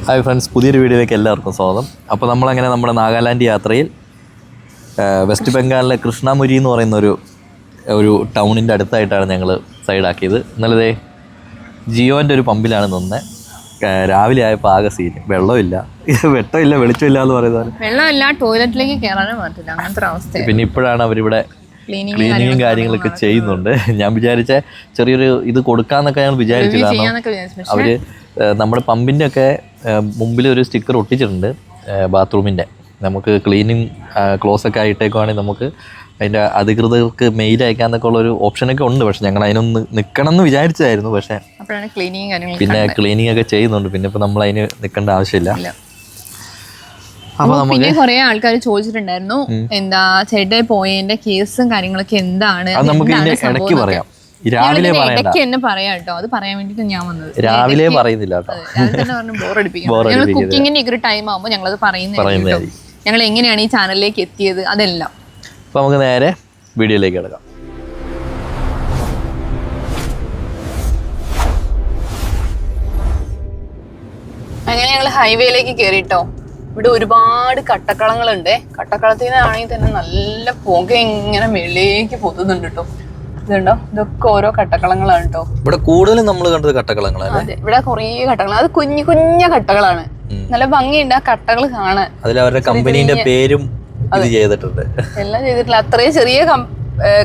Hi friends, പുതിയൊരു വീഡിയോയിലേക്ക് എല്ലാവർക്കും സ്വാഗതം. അപ്പോൾ നമ്മളങ്ങനെ നമ്മുടെ നാഗാലാൻഡ് യാത്രയിൽ വെസ്റ്റ് ബംഗാളിലെ കൃഷ്ണമുരി എന്ന് പറയുന്ന ഒരു ടൗണിൻ്റെ അടുത്തായിട്ടാണ് ഞങ്ങൾ സൈഡാക്കിയത്. ഇന്നലെ ജിയോൻ്റെ ഒരു പമ്പിലാണ് നിന്നത്. രാവിലെ ആയപ്പോൾ ആകെ സീന്, വെള്ളമില്ല, വെളിച്ചമില്ല എന്ന് പറയുന്നത്. വെള്ളമില്ല, ടോയ്ലറ്റിലേക്ക് കയറാനും പറ്റില്ല, അങ്ങനത്തെ അവസ്ഥ. പിന്നെ ഇപ്പോഴാണ് അവരിവിടെ ക്ലീനിങ്ങും കാര്യങ്ങളൊക്കെ ചെയ്യുന്നുണ്ട്. ഞാൻ വിചാരിച്ച ചെറിയൊരു ഇത് കൊടുക്കാന്നൊക്കെ ഞങ്ങൾ വിചാരിച്ചു. കാരണം അവര് നമ്മുടെ പമ്പിൻ്റെ ഒക്കെ മുമ്പിൽ ഒരു സ്റ്റിക്കർ ഒട്ടിച്ചിട്ടുണ്ട് ബാത്റൂമിൻ്റെ. നമുക്ക് ക്ലീനിങ് ക്ലോസ് ഒക്കെ ആയിട്ടേക്കുവാണെങ്കിൽ നമുക്ക് അതിൻ്റെ അധികൃതർക്ക് മെയിൽ അയക്കാന്നൊക്കെ ഉള്ളൊരു ഓപ്ഷനൊക്കെ ഉണ്ട്. പക്ഷെ ഞങ്ങൾ അതിനൊന്ന് നിൽക്കണം എന്ന് വിചാരിച്ചായിരുന്നു. പക്ഷേ പിന്നെ ക്ലീനിങ് ഒക്കെ ചെയ്യുന്നുണ്ട്. പിന്നെ ഇപ്പം നമ്മൾ അതിന് നിൽക്കേണ്ട ആവശ്യമില്ല. പിന്നെ കുറെ ആൾക്കാർ ചോദിച്ചിട്ടുണ്ടായിരുന്നു, എന്താ ചേട്ടായി പോയതിന്റെ കേസും കാര്യങ്ങളൊക്കെ എന്താണ്. ഇടയ്ക്ക് പറയാം, രാവിലെ പറയാം കേട്ടോ. അത് പറയാൻ വേണ്ടിട്ട് ഞാൻ വന്നത്. രാവിലെ പറയുന്നില്ല ഞങ്ങൾ കുക്കിങ്ങിന്റെ ഒരു ടൈം ആകുമ്പോൾ ഞങ്ങളത് പറയുന്നത്, ഞങ്ങൾ എങ്ങനെയാണ് ഈ ചാനലിലേക്ക് എത്തിയത് അതെല്ലാം. അപ്പൊ നമുക്ക് നേരെ വീഡിയോയിലേക്ക് കിടക്കാം. അങ്ങനെ ഞങ്ങൾ ഹൈവേയിലേക്ക് കയറിട്ടോ. ഇവിടെ ഒരുപാട് കട്ടക്കളങ്ങളുണ്ട്. കട്ടക്കളത്തിൽ നിന്നാണെങ്കിൽ തന്നെ നല്ല പുക ഇങ്ങനെ മേളിലേക്ക് പൊതുന്നുണ്ട് കേട്ടോ. ഇതുണ്ടോ, ഇതൊക്കെ ഓരോ കട്ടക്കളങ്ങളാണ് കേട്ടോ. ഇവിടെ കൂടുതലും നമ്മൾ കണ്ടത് കട്ടക്കളങ്ങളാണ്. അതെ, ഇവിടെ കുറേ കട്ടകൾ, അത് കുഞ്ഞു കുഞ്ഞ കട്ടകളാണ്. നല്ല ഭംഗിയുണ്ട് ആ കട്ടകൾ കാണാൻ. അതിൽ അവരുടെ കമ്പനീന്റെ പേരും ചെയ്തിട്ടുണ്ട്, എല്ലാം ചെയ്തിട്ടില്ല. അത്രയും ചെറിയ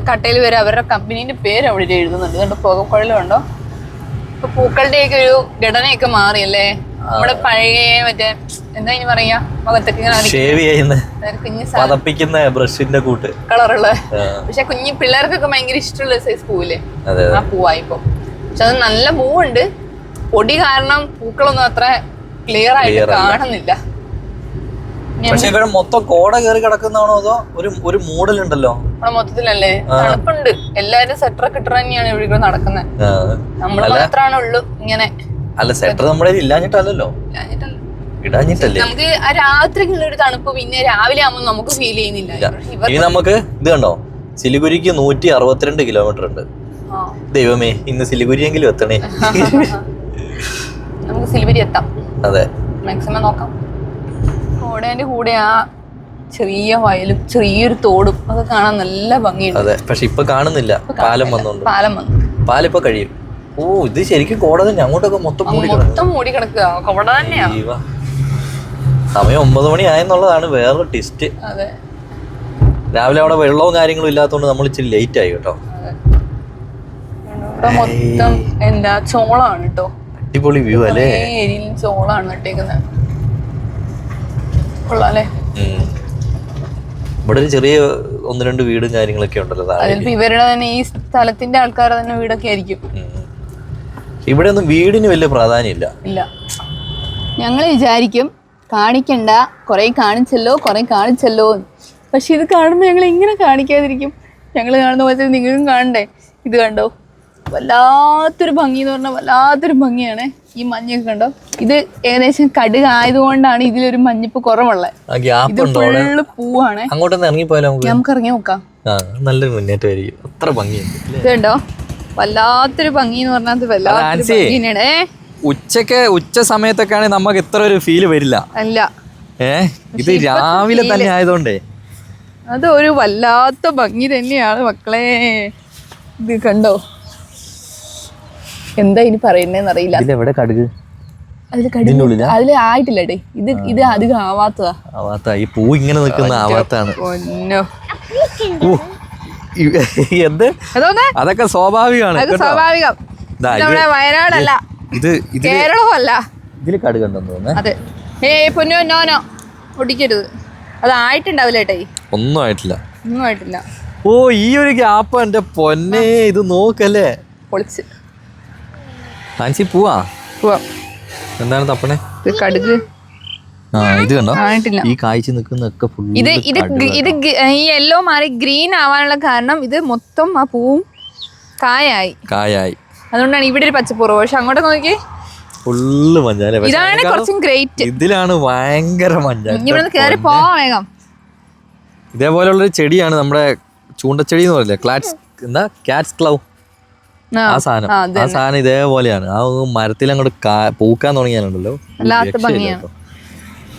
കട്ടയിൽ വരെ അവരുടെ കമ്പനീന്റെ പേര് അവിടെ എഴുതുന്നുണ്ട്. ഇതുകൊണ്ട് പുകക്കുഴലുണ്ടോ. ഇപ്പൊ പൂക്കളുടെയൊക്കെ ഒരു ഘടനയൊക്കെ മാറിയല്ലേ. നമ്മുടെ പഴയ മറ്റേ എന്താ ഇനി പറയാ, മുഖത്തൊക്കെ ബ്രഷിന്റെ കൂട്ട് കളറുള്ള. പക്ഷെ കുഞ്ഞു പിള്ളേർക്കൊക്കെ ഭയങ്കര ഇഷ്ടമുള്ള സൈസ് പൂവില്ലേ, ആ പൂവായിപ്പോ. പക്ഷെ അത് നല്ല പൂവുണ്ട്. പൊടി കാരണം പൂക്കളൊന്നും അത്ര ക്ലിയർ ആയിട്ട് കാണുന്നില്ല. പക്ഷെ ഇവിടെ മൊത്തം കോട കയറി കിടക്കുന്നതാണോ അതോ ഒരു മൂടലുണ്ടല്ലോ? ഇവിടെ മൊത്തത്തിലല്ലേ തണുപ്പുണ്ട്. എല്ലാരും സെറ്ററൊക്കെ ഇട്ട് തന്നെയാണ് ഇവിടെ നടക്കുന്നത്. നമ്മള് മാത്രമാണ് ഉള്ളു ഇങ്ങനെ. അല്ല, സെറ്റർ നമ്മുടെ ഇല്ലാഞ്ഞിട്ടല്ലോ, ഇടാഞ്ഞിട്ടല്ലേ. നമുക്ക് ആ രാത്രിക്കുള്ള ഒരു തണുപ്പ് പിന്നെ രാവിലെ ആവുമ്പോൾ നമുക്ക് ഫീൽ ചെയ്യുന്നില്ല. ഇനി നമുക്ക് ഇത് കണ്ടോ, സിലിഗുരിക്ക് 162 കിലോമീറ്റർ ഉണ്ട്. ദൈവമേ, ഇന്ന് സിലിഗുരിയെങ്കിലും എത്തണേ. നമുക്ക് സിലിഗുരി എത്താം. അതെ, മാക്സിമം നോക്കാം. കോടേന്റെ കൂടെ ആ ചെറിയ വയലും ചെറിയൊരു തോടും ഒക്കെ കാണാൻ നല്ല ഭംഗിയുണ്ട്. അതെ, പക്ഷെ ഇപ്പൊ കാണുന്നില്ല. പാലം വന്നു. പാലം ഇപ്പൊ കഴിയും. ഓ, ഇത് ശരിക്കും കോട തന്നെ. അങ്ങോട്ടൊക്കെ മൊത്തം മൂടി കിടക്കുക. കോട തന്നെയാ. സമയം 9 മണി ആയെന്നുള്ളതാണ് വേറൊരു ടിസ്റ്റ്. രാവിലെ അവിടെ വെള്ളവും കാര്യങ്ങളും ഇല്ലാത്തതുകൊണ്ട് നമ്മൾ ഇച്ചിരി ലേറ്റ് ആയി കേട്ടോ. മൊത്തം എന്താ ചോളാണ് കേട്ടോ. അടിപൊളി വ്യൂ അല്ലേ. ചോളാണ് നട്ടേക്കുന്നത്. കൊള്ളാല്ലേ. ഇവിടെ ഒരു ചെറിയ 1-2 വീടും കാര്യങ്ങളൊക്കെ ഉണ്ടല്ലോ. അതിലിപ്പോ ഇവരുടെ തന്നെ ഈ സ്ഥലത്തിന്റെ ആൾക്കാരുടെ തന്നെ വീടൊക്കെ ആയിരിക്കും. ഇവിടെ ഒന്നും വീടിന് വലിയ പ്രാധാന്യമില്ല. ഇല്ല, ഞങ്ങൾ വിചാരിക്കും കാണിക്കണ്ട, കുറെ കാണിച്ചല്ലോ. പക്ഷെ ഇത് കാണുമ്പോൾ ഞങ്ങൾ എങ്ങനെ കാണിക്കാതിരിക്കും? ഞങ്ങൾ കാണുന്ന പോലെ നിങ്ങൾക്കും കാണണ്ടേ. ഇത് കണ്ടോ, വല്ലാത്തൊരു ഭംഗി എന്ന് പറഞ്ഞാൽ വല്ലാത്തൊരു ഭംഗിയാണ്. ഈ മഞ്ഞൊക്കെ കണ്ടോ. ഇത് ഏകദേശം കടുക് ആയതുകൊണ്ടാണ് ഇതിലൊരു മഞ്ഞപ്പ് കുറവുള്ളത്. ഇത് ഫുള്ള് പൂവാണ്. നമുക്ക് ഇറങ്ങി നോക്കാം. നല്ലൊരു മുന്നേറ്റമായിരിക്കും. അത്ര ഭംഗിയുണ്ട്. ഇത് കണ്ടോ, വല്ലാത്തൊരു ഭംഗി എന്ന് പറഞ്ഞാൽ ഉച്ച സമയത്തൊക്കെ ആണെങ്കിൽ നമുക്ക് ഇത്ര ഒരു ഫീല് വരില്ല. അല്ല, ഇത് രാവിലെ തന്നെ ആയതുകൊണ്ടേ അത് ഒരു വല്ലാത്ത ഭംഗി തന്നെയാണ് മക്കളെ. ഇത് കണ്ടോ, എന്താ ഇനി പറയുന്നേന്ന് അറിയില്ല. അതില് ആയിട്ടില്ലേ. ഇത് അധികം ആവാത്തതാ. ഈ പൂ ഇങ്ങനെ നിൽക്കുന്ന ആവാത്താണ്. അതൊക്കെ സ്വാഭാവികമാണ്. വയനാടല്ല, കേരളമല്ല. ഇതില് കടുകുണ്ടെന്ന് തോന്നുന്നു. അതെ. പൊന്നോ നോനോ ഒടിക്കരുത്. അതായിട്ടുണ്ടാവില്ല ഏട്ടേ. ഒന്നും ആയിട്ടില്ല. ഓ, ഈ ഒരു ഗ്യാപ്പ് എന്റെ പൊന്നെ. ഇത് നോക്കല്ലേ, പൊളിച്ച്. ഫാൻസി പോവാ. എന്താണ് തപ്പണേ? കടുക്. ഇത് കണ്ടോ, ഈ കായ്ച്ചു നിൽക്കുന്നൊക്കെ ഇത് ഈ യെല്ലോ മാറി ഗ്രീൻ ആവാനുള്ള കാരണം ഇത് മൊത്തം ആ പൂവും കായായി. അതുകൊണ്ടാണ് ഇവിടെ ഒരു പച്ചപ്പൂർവ്വം. പക്ഷെ അങ്ങോട്ട് നോക്കി ഫുള്ള് മഞ്ഞ. ഇതാണ് കുറച്ചും ഗ്രേറ്റ്. ഇതിലാണ് ഭയങ്കര മഞ്ഞ. ഇവിടെ കേറി പോവാൻ വേഗം. ഇതേപോലുള്ളൊരു ചെടിയാണ് നമ്മുടെ ചൂണ്ടച്ചെടി എന്ന് പറയില്ലേ, ക്യാറ്റ്സ് ക്ലൗ. ആ സാധനം ഇതേപോലെയാണ്. ആ മരത്തിൽ അങ്ങോട്ട് പൂക്കാൻ തുടങ്ങിയാലുണ്ടല്ലോ.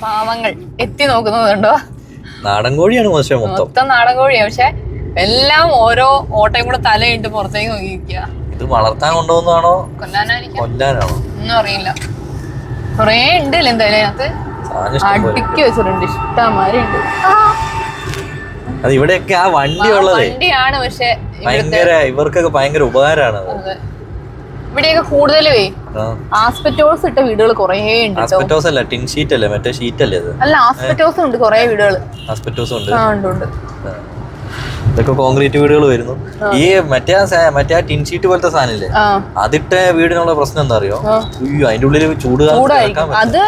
പാവങ്ങൾ എത്തി നോക്കുന്നതുണ്ടോ? നാടൻ കോഴിയാണ് മൊത്തം നാടൻ കോഴിയാണ്. പക്ഷെ എല്ലാം ഓരോ ഓട്ടയും കൂടെ തലയിട്ട് പുറത്തേക്ക് നോക്കിയിരിക്കുക. ഇത് വളർത്താൻ കൊണ്ടുപോകുന്നതാണോ കൊല്ലാനാണോ ഒന്നും അറിയില്ല. കൊറേ ഉണ്ട് എന്തായാലും അതിനകത്ത് അടുക്കി വെച്ചിട്ടുണ്ട്, ഇഷ്ടംമാരി ഉണ്ട്. അത് ഇവിടെയൊക്കെ ആ വണ്ടിയാണ്. പക്ഷെ ഇവർക്കൊക്കെ ഭയങ്കര ഉപകാരമാണ്. ഇവിടെയൊക്കെ കൂടുതലേ ആസ്പെറ്റോസ് ഇട്ട വീടുകൾ കൊറേ ഉണ്ട്. ആസ്പെറ്റോസ് അല്ല, ടിൻ ഷീറ്റ് അല്ലേ, മറ്റേ ഷീറ്റ് അല്ലേ അത്? അല്ല, ആസ്പെറ്റോസ് ഉണ്ട് കൊറേ വീടുകൾ. ആസ്പെറ്റോസ് ഉണ്ട്. ഉണ്ട്. ഇതൊക്കെ കോൺക്രീറ്റ് വീടുകൾ വരുന്നു. ഈ മറ്റേ ടിൻ ഷീറ്റ് പോലത്തെ സാധനല്ലേ, അതിട്ട വീടിനുള്ള പ്രശ്നം എന്താ അറിയോ? അയ്യോ, അതിന്റെ ഉള്ളിൽ ചൂടായിരിക്കും. അത്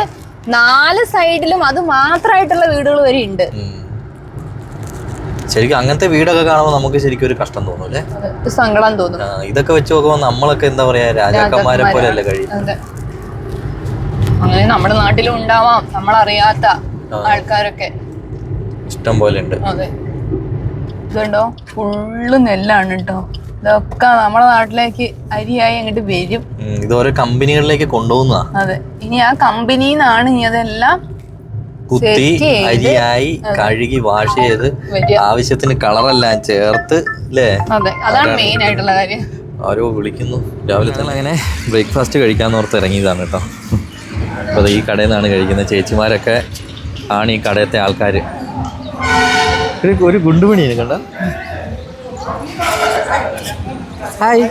4 സൈഡിലും അത് മാത്രമായിട്ടുള്ള വീടുകൾ വരെ ഉണ്ട്. ശരിക്കും അങ്ങനത്തെ വീടൊക്കെ കാണുമ്പോൾ നമുക്ക് ശരിക്കും ഒരു കഷ്ടം തോന്നും അല്ലേ, സങ്കടം തോന്നും. ഇതൊക്കെ വെച്ച് നോക്കുമ്പോൾ നമ്മളൊക്കെ എന്താ പറയാ, രാജാക്കന്മാരെ പോലെ അല്ലേ കഴിയും. അങ്ങനെ നമ്മുടെ നാട്ടിലും ഉണ്ടാവാം നമ്മളറിയാത്ത ആൾക്കാരൊക്കെ ഇഷ്ടം പോലെ ഉണ്ട്. അതെ, ഇതുണ്ടോ ഫുള്ള് നെല്ലാണ് കേട്ടോ. ഇതൊക്കെ നമ്മുടെ നാട്ടിലേക്ക് അരിയായി അങ്ങോട്ട് വരും. ഇത് ഓരോ കമ്പനികളിലേക്ക് കൊണ്ടുപോകുന്ന. അതെ, ഇനി ആ കമ്പനിന്നാണ് ഇനി അതെല്ലാം കുത്തി അരിയായി കഴുകി വാഷ് ചെയ്ത് ആവശ്യത്തിന് കളറെല്ലാം ചേർത്ത് അല്ലേ. അതെ, അതാണ് മെയിൻ ആയിട്ടുള്ള കാര്യം. ആരോ വിളിക്കുന്നു. രാവിലെ തന്നെ അങ്ങനെ ബ്രേക്ക്ഫാസ്റ്റ് കഴിക്കാന്ന് ഓർത്ത് ഇറങ്ങിയതാണ് കേട്ടോ. അപ്പോൾ ഈ കടയിൽ നിന്നാണ് കഴിക്കുന്നത്. ചേച്ചിമാരൊക്കെ ആണ് ഈ കടയത്തെ ആൾക്കാർ. ഒരു ഗുണ്ടുമണിയാണ് കണ്ട. ഹായ്.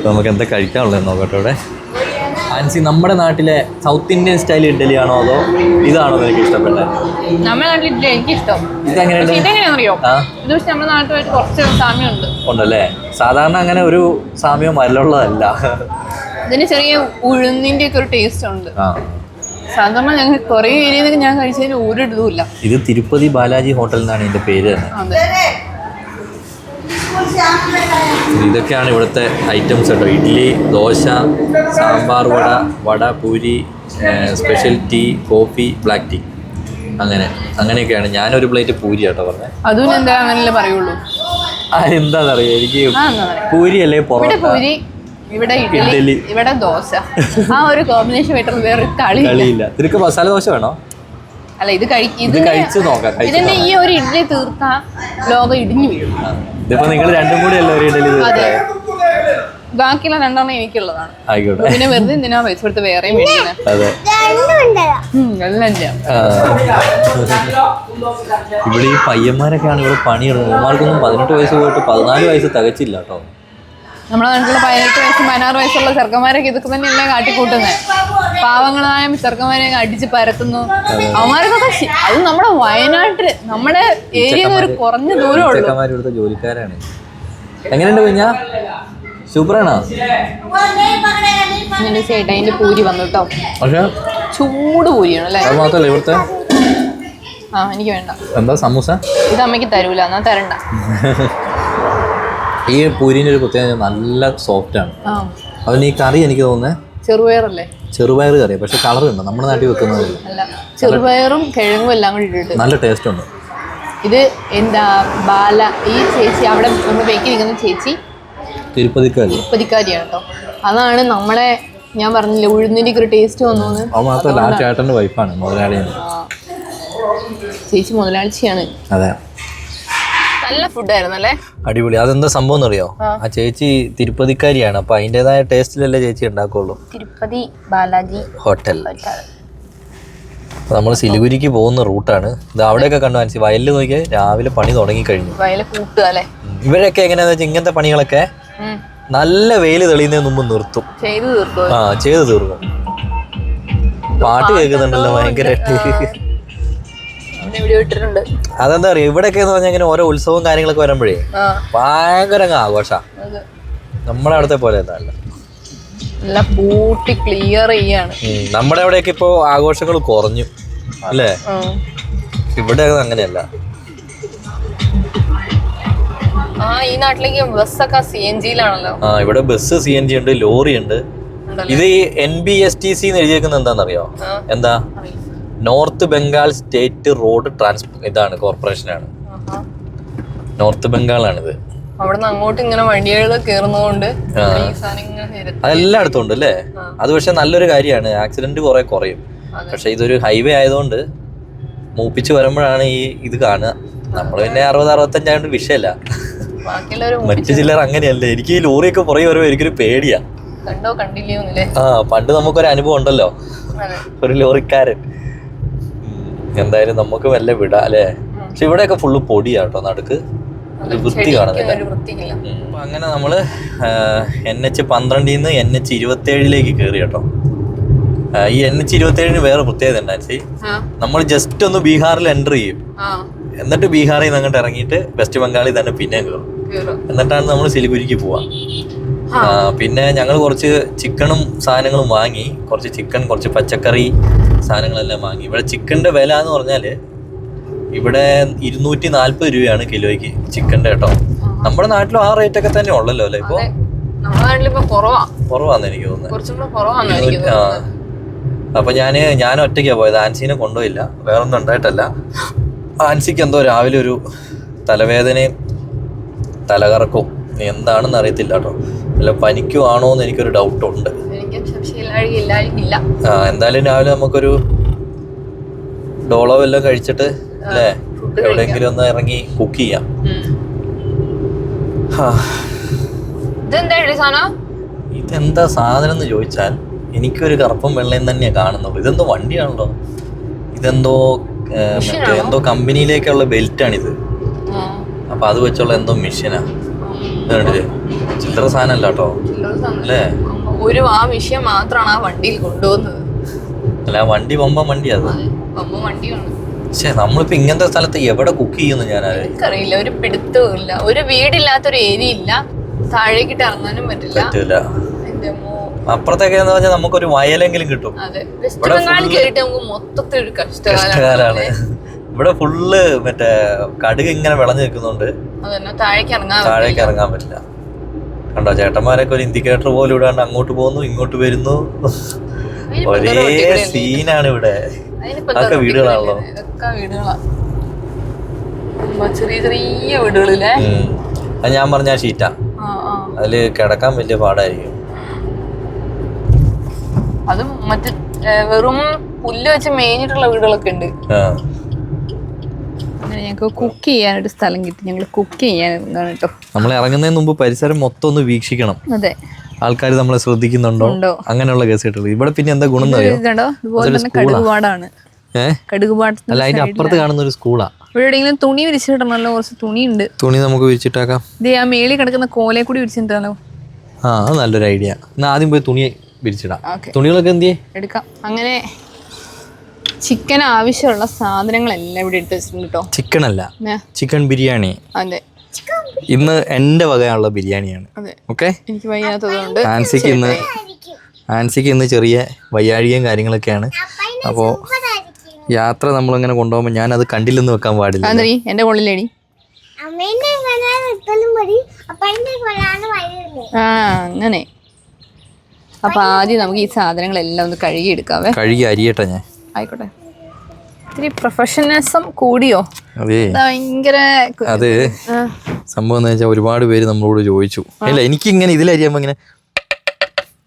നമുക്ക് എന്താ കഴിക്കാനുള്ളത് നോക്കട്ടെ. ഇവിടെ ആൻസി, നമ്മുടെ നാട്ടിലെ സൗത്ത് ഇന്ത്യൻ സ്റ്റൈൽ ഇഡ്ഡലി ആണോ അതോ ഇതാണോ എനിക്ക് ഇഷ്ടപ്പെട്ടത്? നമ്മുടെ നാട്ടിൽ ഇഡ്ഡലി എനിക്കിഷ്ടം. ഇതെങ്ങനെയാണെന്നറിയോ? നമ്മുടെ നാട്ടുമായിട്ട് കുറച്ച് സാമ്യമുണ്ട്. ഉണ്ടല്ലേ? സാധാരണ അങ്ങനെ ഒരു സാമ്യം വരലുള്ളതല്ല. ഇതിന് ചെറിയ ഉഴുന്നിന്റെ ഒക്കെ ഒരു ടേസ്റ്റ് ഉണ്ട്. സാധാരണ ഞങ്ങൾ കുറെ ഏരിയയിൽ ഞാൻ കഴിച്ചതിന് ഒരു ഇതുമില്ല. ഇത് തിരുപ്പതി ബാലാജി ഹോട്ടൽ എന്നാണ് ഇതിന്റെ പേര് തന്നെ. ഇതൊക്കെയാണ് ഇവിടുത്തെ ഐറ്റംസ് കേട്ടോ. Idli, dosa, sambar vada, vada, puri, special tea, coffee, black tea, അങ്ങനെയൊക്കെയാണ്. ഞാനൊരു പ്ലേറ്റ് പൂരി കേട്ടോ പറഞ്ഞത്. അതും എന്താ അങ്ങനെയല്ലേ പറയുള്ളൂ. എന്താണെന്നറിയാം, എനിക്ക് പൂരി അല്ലേ പൊറോട്ട, ഇവിടെ ഇഡ്ഡലി, ഇവിടെ ദോശ, ആ ഒരു കോമ്പിനേഷൻ ആയിട്ട് വേറെ കളിയില്ല. നിനക്ക് മസാല ദോശ വേണോ? അല്ല, ഇത് കഴിച്ചു നോക്കാം. ഇതിന്റെ ഈ ഒരു ഇഡ്ഡലി തീർത്താ ലോകം ഇടിഞ്ഞു വീഴും. ഇതിപ്പോ നിങ്ങൾ രണ്ടും കൂടി അല്ല ഒരു ഇഡ്ഡലി. അതെ, ബാക്കിയുള്ള 2 എനിക്കുള്ളതാണ്. ആയിക്കോട്ടെ. പിന്നെ വെറുതെ എന്തിനാ പൈസ കൊടുത്ത് വേറെ മേടിക്കുന്നത്? അതെ, എല്ലാം ചെയ്യാം. ഇവിടെ ഈ പയ്യന്മാരൊക്കെയാണ് ഇവിടെ പണിയെടുക്കുന്നത്. ഇവന്മാർക്കൊന്നും 18 വയസ്സ് പോയിട്ട് 14 വയസ്സ് തികച്ചില്ല കേട്ടോ. നമ്മളെ നാട്ടിലുള്ള 18 വയസ്സും 16 വയസ്സുള്ള ചെറുക്കന്മാരൊക്കെ ഇതൊക്കെ തന്നെയല്ലേ കാട്ടിക്കൂട്ടുന്നത്. പാവങ്ങളായ ചെറുക്കന്മാരെ അടിച്ച് പരത്തുന്നു. അവന്മാർക്കൊക്കെ അത് നമ്മുടെ വയനാട്ടില് നമ്മുടെ ഏരിയ ഒരു കുറഞ്ഞ ദൂരമുള്ളൂ. ഇവിടുത്തെ ജോലിക്കാരാണ്. എങ്ങനെയുണ്ട് കുഞ്ഞാ? സൂപ്പറാണോ? ചേട്ടാ അതിന്റെ പൂരി വന്നു കേട്ടോ. പക്ഷെ ചൂട് പൂരിയാണ് അല്ലേ? അത് മാത്രല്ല ഇവിടുത്തെ. എനിക്ക് വേണ്ട. എന്താ സമൂസ? ഇത് അമ്മയ്ക്ക് തരൂല, എന്നാ തരണ്ട. ഈ പൂരിന്റെ ഒരു പ്രത്യേകത നല്ല സോഫ്റ്റ് ആണ്. അതിന് ഈ കറി എനിക്ക് തോന്നുന്നത് ചെറുപയറല്ലേ? ചെറുപയർ കറി, പക്ഷെ കളർ ഉണ്ട്. നമ്മുടെ നാട്ടിൽ വെക്കുന്നത് ചെറുപയറും കിഴങ്ങും എല്ലാം കൂടി ഇട്ടിട്ട് നല്ല ടേസ്റ്റ് ഉണ്ട്. ഇത് എന്താ ബാല, ഈ ചേച്ചി അവിടെ നമ്മൾ ബേക്കി നിൽക്കുന്ന ചേച്ചി തിരുപ്പതിക്കാരിയാണ് കേട്ടോ. അതാണ് നമ്മളെ ഞാൻ പറഞ്ഞില്ലേ ഉഴുന്നിന്റെ ഒരു ടേസ്റ്റ് വന്നു. അത് മാത്രമല്ല ആ ചേട്ടന്റെ വൈഫാണ് മുതലാളിയാണ്. ചേച്ചി മുതലാളിച്ചിയാണ്. അതെ, നല്ല ഫുഡായിരുന്നു അല്ലേ? അടിപൊളി. അതെന്താ സംഭവം എന്നറിയോ? ആ ചേച്ചി തിരുപ്പതിക്കാരിയാണ്. അപ്പൊ അതിൻ്റെതായ ടേസ്റ്റിലല്ലേ ചേച്ചി ഉണ്ടാക്കുള്ളൂ. തിരുപ്പതി ബാലാജി ഹോട്ടൽ. നമ്മൾ സിലിഗുരിക്ക് പോകുന്ന റൂട്ടാണ് ഇത്. അവിടെയൊക്കെ കണ്ടു മനസ്സിൽ വയലിൽ നോക്കിയാൽ രാവിലെ പണി തുടങ്ങി കഴിഞ്ഞു. ഇവരൊക്കെ എങ്ങനെയാന്ന് വെച്ചാൽ ഇങ്ങനത്തെ പണികളൊക്കെ നല്ല വെയിൽ തെളിയുന്നതിന് മുമ്പ് നിർത്തും, ചെയ്തു തീർക്കും. പാട്ട് കേൾക്കുന്നുണ്ടല്ലോ ഭയങ്കരമായിട്ട്. അതെന്താ അറിയാം, ഇവിടെയൊക്കെ എന്ന് പറഞ്ഞാൽ ഇങ്ങനെ ഓരോ ഉത്സവവും കാര്യങ്ങളൊക്കെ വരുമ്പോഴേ ഭയങ്കര ആഘോഷാ. നമ്മുടെ അവിടുത്തെ പോലെ അല്ല, ക്ലിയർ ചെയ്യാണ്. നമ്മുടെ അവിടെയൊക്കെ ഇപ്പോ ആഘോഷങ്ങൾ കുറഞ്ഞു അല്ലേ? ഇവിടെ അങ്ങനെയല്ല. ഈ നാട്ടിലേക്ക് ബസ്സൊക്കെ CNG യിലാണല്ലോ. ഇവിടെ ബസ് CNG ഉണ്ട്, ലോറി ഉണ്ട്. ഇത് ഈ NBSTC എന്ന് എഴുതിയേക്കുന്നത് എന്താണെന്നറിയോ? എന്താ? നോർത്ത് ബംഗാൾ സ്റ്റേറ്റ് റോഡ് ഇതാണ് കോർപ്പറേഷനാണ്. നോർത്ത് ബംഗാളാണിത്. അവിടെ നിന്ന് അങ്ങോട്ട് ഇങ്ങനെ വണ്ടികൾ കയറുന്നതുകൊണ്ട് അതെല്ലായിടത്തും ഉണ്ട് അല്ലേ? അത് പക്ഷെ നല്ലൊരു കാര്യമാണ്, ആക്സിഡന്റ് കുറെ കുറയും. പക്ഷെ ഇതൊരു ഹൈവേ ആയതുകൊണ്ട് മൂപ്പിച്ച് വരുമ്പോഴാണ് ഈ ഇത് കാണുക. നമ്മൾ പിന്നെ 60-65 ആയതുകൊണ്ട് വിഷയമല്ല. മറ്റു ചിലർ അങ്ങനെയല്ലേ. എനിക്ക് ഈ ലോറിയൊക്കെ പുറകെ വരുമ്പോൾ എനിക്കൊരു പേടിയാ. പണ്ട് നമുക്കൊരു അനുഭവം ഉണ്ടല്ലോ, ഒരു ലോറിക്കാരൻ. എന്തായാലും നമുക്ക് വല്ല വിടാ അല്ലേ. പക്ഷെ ഇവിടെയൊക്കെ ഫുള്ള് പൊടിയാട്ടോ, നടുക്ക് ഒരു വൃത്തി കാണുന്നില്ല. അപ്പൊ അങ്ങനെ നമ്മള് NH-12 NH-27 കയറി കേട്ടോ. ഈ NH-27 വേറെ പ്രത്യേകത ഉണ്ടായി. നമ്മൾ ജസ്റ്റ് ഒന്ന് ബീഹാറിൽ എൻ്റർ ചെയ്യും, എന്നിട്ട് ബീഹാറിൽ നിന്ന് അങ്ങോട്ട് ഇറങ്ങിയിട്ട് വെസ്റ്റ് ബംഗാളിൽ തന്നെ പിന്നെ കയറും. എന്നിട്ടാണ് നമ്മൾ സിലിഗുരിക്ക് പോവാ. പിന്നെ ഞങ്ങൾ കുറച്ച് ചിക്കനും സാധനങ്ങളും വാങ്ങി, കുറച്ച് ചിക്കൻ, കുറച്ച് പച്ചക്കറി സാധനങ്ങളെല്ലാം വാങ്ങി. ഇവിടെ ചിക്കൻ്റെ വില എന്ന് പറഞ്ഞാൽ ഇവിടെ 240 രൂപയാണ് കിലോയ്ക്ക് ചിക്കൻ്റെ കേട്ടോ. നമ്മുടെ നാട്ടിലും ആ റേറ്റ് ഒക്കെ തന്നെ ഉള്ളല്ലോ അല്ലേ ഇപ്പൊ? കുറവാന്ന് എനിക്ക് തോന്നുന്നത്. അപ്പൊ ഞാൻ ഒറ്റയ്ക്കാണ് പോയത്, ആൻസിനെ കൊണ്ടുപോയില്ല. വേറൊന്നും ഉണ്ടായിട്ടല്ല, ആൻസിക്ക് എന്തോ രാവിലെ ഒരു തലവേദനയും തലകറക്കവും എന്താണെന്ന് അറിയത്തില്ല കേട്ടോ. അല്ല പനിക്കുവാണോ എന്ന് എനിക്കൊരു ഡൗട്ടുണ്ട്. എന്തായാലും രാവിലെ നമുക്കൊരു ഡോളോ എല്ലാം കഴിച്ചിട്ട് അല്ലേ എവിടെയെങ്കിലും ഒന്ന് ഇറങ്ങി കുക്ക് ചെയ്യാം. ഇതെന്താ സാധനം എന്ന് ചോദിച്ചാൽ എനിക്കൊരു കറുപ്പും വെള്ളയും തന്നെയാണ് കാണുന്നുള്ളൂ. ഇതെന്തോ വണ്ടിയാണല്ലോ, ഇതെന്തോ എന്തോ കമ്പനിയിലേക്കുള്ള ബെൽറ്റാണിത്. അപ്പൊ അത് വെച്ചുള്ള എന്തോ മിഷനാ. കണ്ടില്ലേ, ചില്ലറ സാധനമല്ല കേട്ടോ അല്ലേ. ഒരു ആ വിഷയം മാത്രമാണ് ആ വണ്ടിയിൽ കൊണ്ടുപോകുന്നത്. അല്ല വണ്ടി വമ്പൻ വണ്ടിയാ അത്. പക്ഷെ നമ്മളിപ്പോ ഇങ്ങനത്തെ സ്ഥലത്ത് എവിടെ കുക്ക് ചെയ്യുന്നു ഞാൻ അറിയില്ല. ഒരു പിടുത്തവും ഇല്ല, ഒരു വീടില്ലാത്തൊരു ഏരിയ ഇല്ല, താഴേക്കിട്ട് ഇറങ്ങാനും പറ്റില്ല. അപ്പുറത്തേക്ക് പറഞ്ഞാൽ നമുക്കൊരു വയലെങ്കിലും കിട്ടും. മൊത്തത്തിൽ കഷ്ടകാലാണ്. ഇവിടെ ഫുള്ള് മറ്റേ കടുക് ഇങ്ങനെ വിളഞ്ഞു നിൽക്കുന്നുണ്ട്, താഴേക്ക് ഇറങ്ങാൻ പറ്റില്ല. കണ്ടോ ചേട്ടന്മാരൊക്കെ ഒരു ഇൻഡിക്കേറ്റർ പോലും ഇടാണ്ട് അങ്ങോട്ട് പോകുന്നു ഇങ്ങോട്ട് വരുന്നു. ഒരേ സീനാണ് ഇവിടെ. അതൊക്കെ വീടുകളാണല്ലോ, ചെറിയ ചെറിയ വീടുകളിലെ. അത് ഞാൻ പറഞ്ഞ ഷീറ്റാ, അതില് കിടക്കാൻ വലിയ പാടായിരിക്കും. അത് മറ്റേ വെറും പുല്ല് വെച്ച് മേഞ്ഞിട്ടുള്ള വീടുകളൊക്കെ ഉണ്ട്. അങ്ങനെ ഞങ്ങൾക്ക് കുക്ക് ചെയ്യാനൊരു സ്ഥലം കിട്ടി, ഞങ്ങൾ കുക്ക് ചെയ്യാൻ കേട്ടോ. നമ്മൾ ഇറങ്ങുന്നതിന് മുമ്പ് പരിസരം മൊത്തം ഒന്ന് വീക്ഷിക്കണം. അതെ, ആൾക്കാർ നമ്മളെ ശ്രദ്ധിക്കുന്നുണ്ടോ അങ്ങനെയുള്ള കേസ് കിട്ടുള്ളൂ. ഇവിടെ പിന്നെ എന്താ ഗുണം കടുകുപാടാണ്. അല്ല അതിന്റെ അപ്പുറത്ത് കാണുന്ന ഒരു സ്കൂളാ. ഇവിടെ എവിടെയെങ്കിലും തുണി വിരിച്ചിടണല്ലോ, കുറച്ച് തുണിയുണ്ട്. തുണി നമുക്ക് വിരിച്ചിട്ടാക്കാം. ആ മേളിൽ കിടക്കുന്ന കോലെ കൂടി വിരിച്ചിട്ടാലോ? അത് നല്ലൊരു ഐഡിയ. എന്നാ ആദ്യം പോയി തുണി വിരിച്ചിടാം. തുണികളൊക്കെ എന്ത് എടുക്കാം. അങ്ങനെ ചിക്കൻ ആവശ്യമുള്ള സാധനങ്ങളെല്ലാം ഇവിടെ എടുത്ത് വെച്ചിട്ടുണ്ട് കേട്ടോ. ചിക്കൻ അല്ല, ചിക്കൻ ബിരിയാണി. അതെ, ഇന്ന് എന്റെ വകയുള്ള ബിരിയാണിയാണ്. ഓക്കെ, എനിക്ക് വയ്യാത്തതുകൊണ്ട് ആൻസിക്ക് ഇന്ന് ചെറിയ വയ്യാഴികയും കാര്യങ്ങളൊക്കെയാണ്. അപ്പോൾ യാത്ര നമ്മളിങ്ങനെ കൊണ്ടുപോകുമ്പോൾ ഞാൻ അത് കണ്ടില്ലെന്ന് വെക്കാൻ പാടില്ല. എന്റെ കൊള്ളിലേടി അങ്ങനെ. അപ്പൊ ആദ്യം നമുക്ക് ഈ സാധനങ്ങളെല്ലാം ഒന്ന് കഴുകി എടുക്കാവേ. കഴുകി അരിയട്ടെ ഞാൻ. ആയിക്കോട്ടെ. ഇത്തിരി പ്രൊഫഷണലിസം കൂടിയോ? അതെ, ഭയങ്കര. അത് സംഭവം എന്ന് വെച്ചാൽ ഒരുപാട് പേര് നമ്മളോട് ചോദിച്ചു. അല്ല എനിക്കിങ്ങനെ ഇതിലരിയുമ്പോൾ ഇങ്ങനെ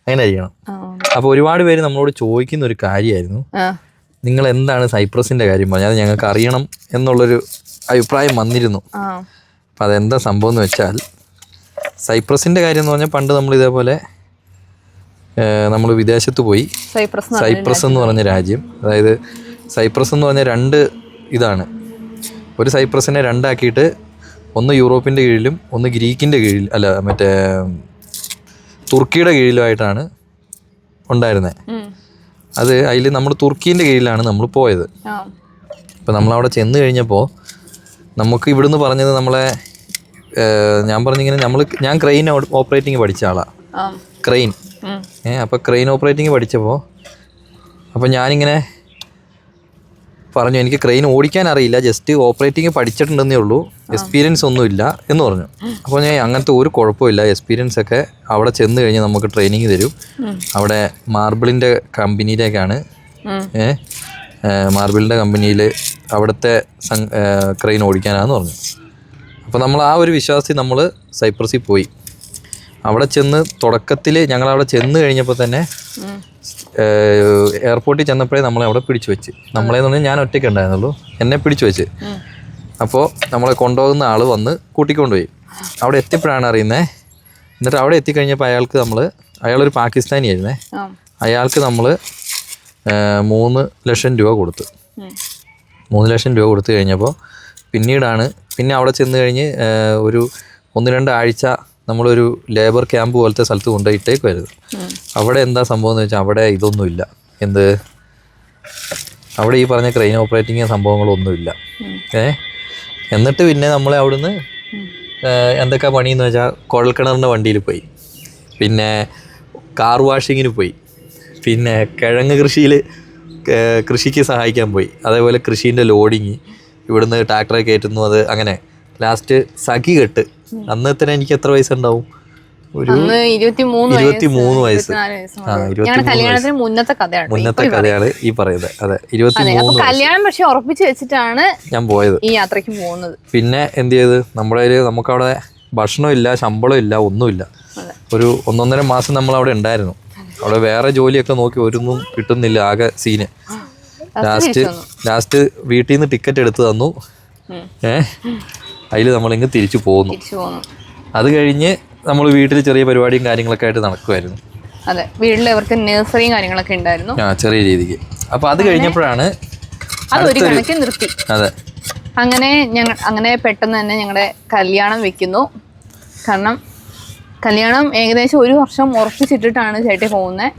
അങ്ങനെ അരിയണം. അപ്പൊ ഒരുപാട് പേര് നമ്മളോട് ചോദിക്കുന്ന ഒരു കാര്യമായിരുന്നു, നിങ്ങൾ എന്താണ് സൈപ്രസിന്റെ കാര്യം പറഞ്ഞത്, അത് ഞങ്ങൾക്ക് അറിയണം എന്നുള്ളൊരു അഭിപ്രായം വന്നിരുന്നു. അപ്പം അതെന്താ സംഭവം എന്ന് വെച്ചാൽ, സൈപ്രസിന്റെ കാര്യം എന്ന് പറഞ്ഞാൽ പണ്ട് നമ്മൾ ഇതേപോലെ നമ്മൾ വിദേശത്ത് പോയി. സൈപ്രസ് എന്ന് പറഞ്ഞ രാജ്യം, അതായത് സൈപ്രസ് എന്ന് പറഞ്ഞ രണ്ട് ഇതാണ്. ഒരു സൈപ്രസിനെ രണ്ടാക്കിയിട്ട് ഒന്ന് യൂറോപ്പിൻ്റെ കീഴിലും ഒന്ന് ഗ്രീക്കിൻ്റെ കീഴിൽ അല്ല മറ്റേ തുർക്കിയുടെ കീഴിലുമായിട്ടാണ് ഉണ്ടായിരുന്നത്. അത് അതിൽ നമ്മൾ തുർക്കീൻ്റെ കീഴിലാണ് നമ്മൾ പോയത്. അപ്പോൾ നമ്മളവിടെ ചെന്ന് കഴിഞ്ഞപ്പോൾ നമുക്ക് ഇവിടുന്ന് പറഞ്ഞത് നമ്മളെ ഞാൻ പറഞ്ഞിങ്ങനെ ഞാൻ ക്രെയിൻ ഓപ്പറേറ്റിംഗ് പഠിച്ച ആളാണ്. ക്രെയിൻ അപ്പോൾ ക്രെയിൻ ഓപ്പറേറ്റിംഗ് പഠിച്ചപ്പോൾ അപ്പോൾ ഞാനിങ്ങനെ പറഞ്ഞു എനിക്ക് ക്രെയിൻ ഓടിക്കാൻ അറിയില്ല, ജസ്റ്റ് ഓപ്പറേറ്റിംഗ് പഠിച്ചിട്ടുണ്ടെന്നേ ഉള്ളൂ, എക്സ്പീരിയൻസ് ഒന്നുമില്ല എന്ന് പറഞ്ഞു. അപ്പോൾ ഞാൻ അങ്ങനത്തെ ഒരു കുഴപ്പമില്ല, എക്സ്പീരിയൻസ് ഒക്കെ അവിടെ ചെന്ന് കഴിഞ്ഞാൽ നമുക്ക് ട്രെയിനിങ് തരും. അവിടെ മാർബിളിൻ്റെ കമ്പനിയിലേക്കാണ്, മാർബിളിൻ്റെ കമ്പനിയിൽ അവിടുത്തെ ക്രെയിൻ ഓടിക്കാനാണെന്ന് പറഞ്ഞു. അപ്പോൾ നമ്മൾ ആ ഒരു വിശ്വാസത്തിൽ നമ്മൾ സൈപ്രസിൽ പോയി. അവിടെ ചെന്ന് തുടക്കത്തിൽ ഞങ്ങളവിടെ ചെന്ന് കഴിഞ്ഞപ്പോൾ തന്നെ എയർപോർട്ടിൽ ചെന്നപ്പോഴേ നമ്മളെ അവിടെ പിടിച്ചു വെച്ച്. നമ്മളെന്ന് പറഞ്ഞാൽ ഞാൻ ഒറ്റയ്ക്ക് ഉണ്ടായിരുന്നുള്ളൂ, എന്നെ പിടിച്ചു വെച്ച്. അപ്പോൾ നമ്മളെ കൊണ്ടുപോകുന്ന ആൾ വന്ന് കൂട്ടിക്കൊണ്ടുപോയി. അവിടെ എത്തിയപ്പോഴാണ് അറിയുന്നത്. എന്നിട്ട് അവിടെ എത്തിക്കഴിഞ്ഞപ്പോൾ അയാളൊരു പാകിസ്ഥാനി ആയിരുന്നേ. അയാൾക്ക് നമ്മൾ 3 ലക്ഷം രൂപ കൊടുത്തു. 3 ലക്ഷം രൂപ കൊടുത്തു കഴിഞ്ഞപ്പോൾ പിന്നെ അവിടെ ചെന്ന് കഴിഞ്ഞ് ഒരു 1-2 ആഴ്ച നമ്മളൊരു ലേബർ ക്യാമ്പ് പോലത്തെ സ്ഥലത്ത് കൊണ്ടുപോയിട്ടേക്കുമായിരുന്നു. അവിടെ എന്താ സംഭവം എന്ന് വെച്ചാൽ അവിടെ ഇതൊന്നുമില്ല. അവിടെ ഈ പറഞ്ഞ ക്രെയിൻ ഓപ്പറേറ്റിങ് സംഭവങ്ങളൊന്നുമില്ല. എന്നിട്ട് പിന്നെ നമ്മളെ അവിടുന്ന് എന്തൊക്കെ പണിയെന്ന് വെച്ചാൽ കുഴൽക്കിണറിൻ്റെ വണ്ടിയിൽ പോയി, പിന്നെ കാർ വാഷിങ്ങിന് പോയി, പിന്നെ കിഴങ്ങ് കൃഷിക്ക് സഹായിക്കാൻ പോയി, അതേപോലെ കൃഷീൻ്റെ ലോഡിങ്, ഇവിടുന്ന് ട്രാക്ടറെ കയറ്റുന്നു, അത് അങ്ങനെ. ലാസ്റ്റ് സഖി കെട്ട്. അന്നത്തിന് എനിക്ക് എത്ര വയസ്സുണ്ടാവും? ഒരു 23 വയസ്സ്. മുന്നത്തെ കഥയാണ് ഈ പറയുന്നത്. അതെ, 23 കല്യാണം പക്ഷെ ഉറപ്പിച്ച് വെച്ചിട്ടാണ് ഞാൻ പോയത്, ഈ യാത്രയ്ക്ക് പോകുന്നത്. പിന്നെ എന്ത് ചെയ്ത് നമുക്കവിടെ ഭക്ഷണമില്ല, ശമ്പളമില്ല, ഒന്നുമില്ല. ഒരു 1.5 മാസം നമ്മളവിടെ ഉണ്ടായിരുന്നു. അവിടെ വേറെ ജോലിയൊക്കെ നോക്കി ഒരൊന്നും കിട്ടുന്നില്ല, ആകെ സീന്. ലാസ്റ്റ് വീട്ടിൽ നിന്ന് ടിക്കറ്റ് എടുത്ത് തന്നു. അതിൽ നമ്മളിങ്ങ് തിരിച്ചു പോന്നു. അത് കഴിഞ്ഞ് നമ്മൾ വീട്ടിൽ ചെറിയ പരിപാടിയും കാര്യങ്ങളൊക്കെ ആയിട്ട് നടക്കുമായിരുന്നു. അതെ, വീട്ടിൽ അവർക്ക് നഴ്സറിയും കാര്യങ്ങളൊക്കെ ഉണ്ടായിരുന്നു, ചെറിയ രീതിക്ക്. അപ്പോൾ അത് കഴിഞ്ഞപ്പോഴാണ് അതൊരു കണക്ക് നിർത്തി. അതെ, അങ്ങനെ പെട്ടെന്ന് തന്നെ ഞങ്ങളുടെ കല്യാണം വെക്കുന്നു. കാരണം കല്യാണം ഏകദേശം 1 വർഷം ഉറപ്പിച്ചിട്ടിട്ടാണ് ചേട്ടി പോകുന്നത്.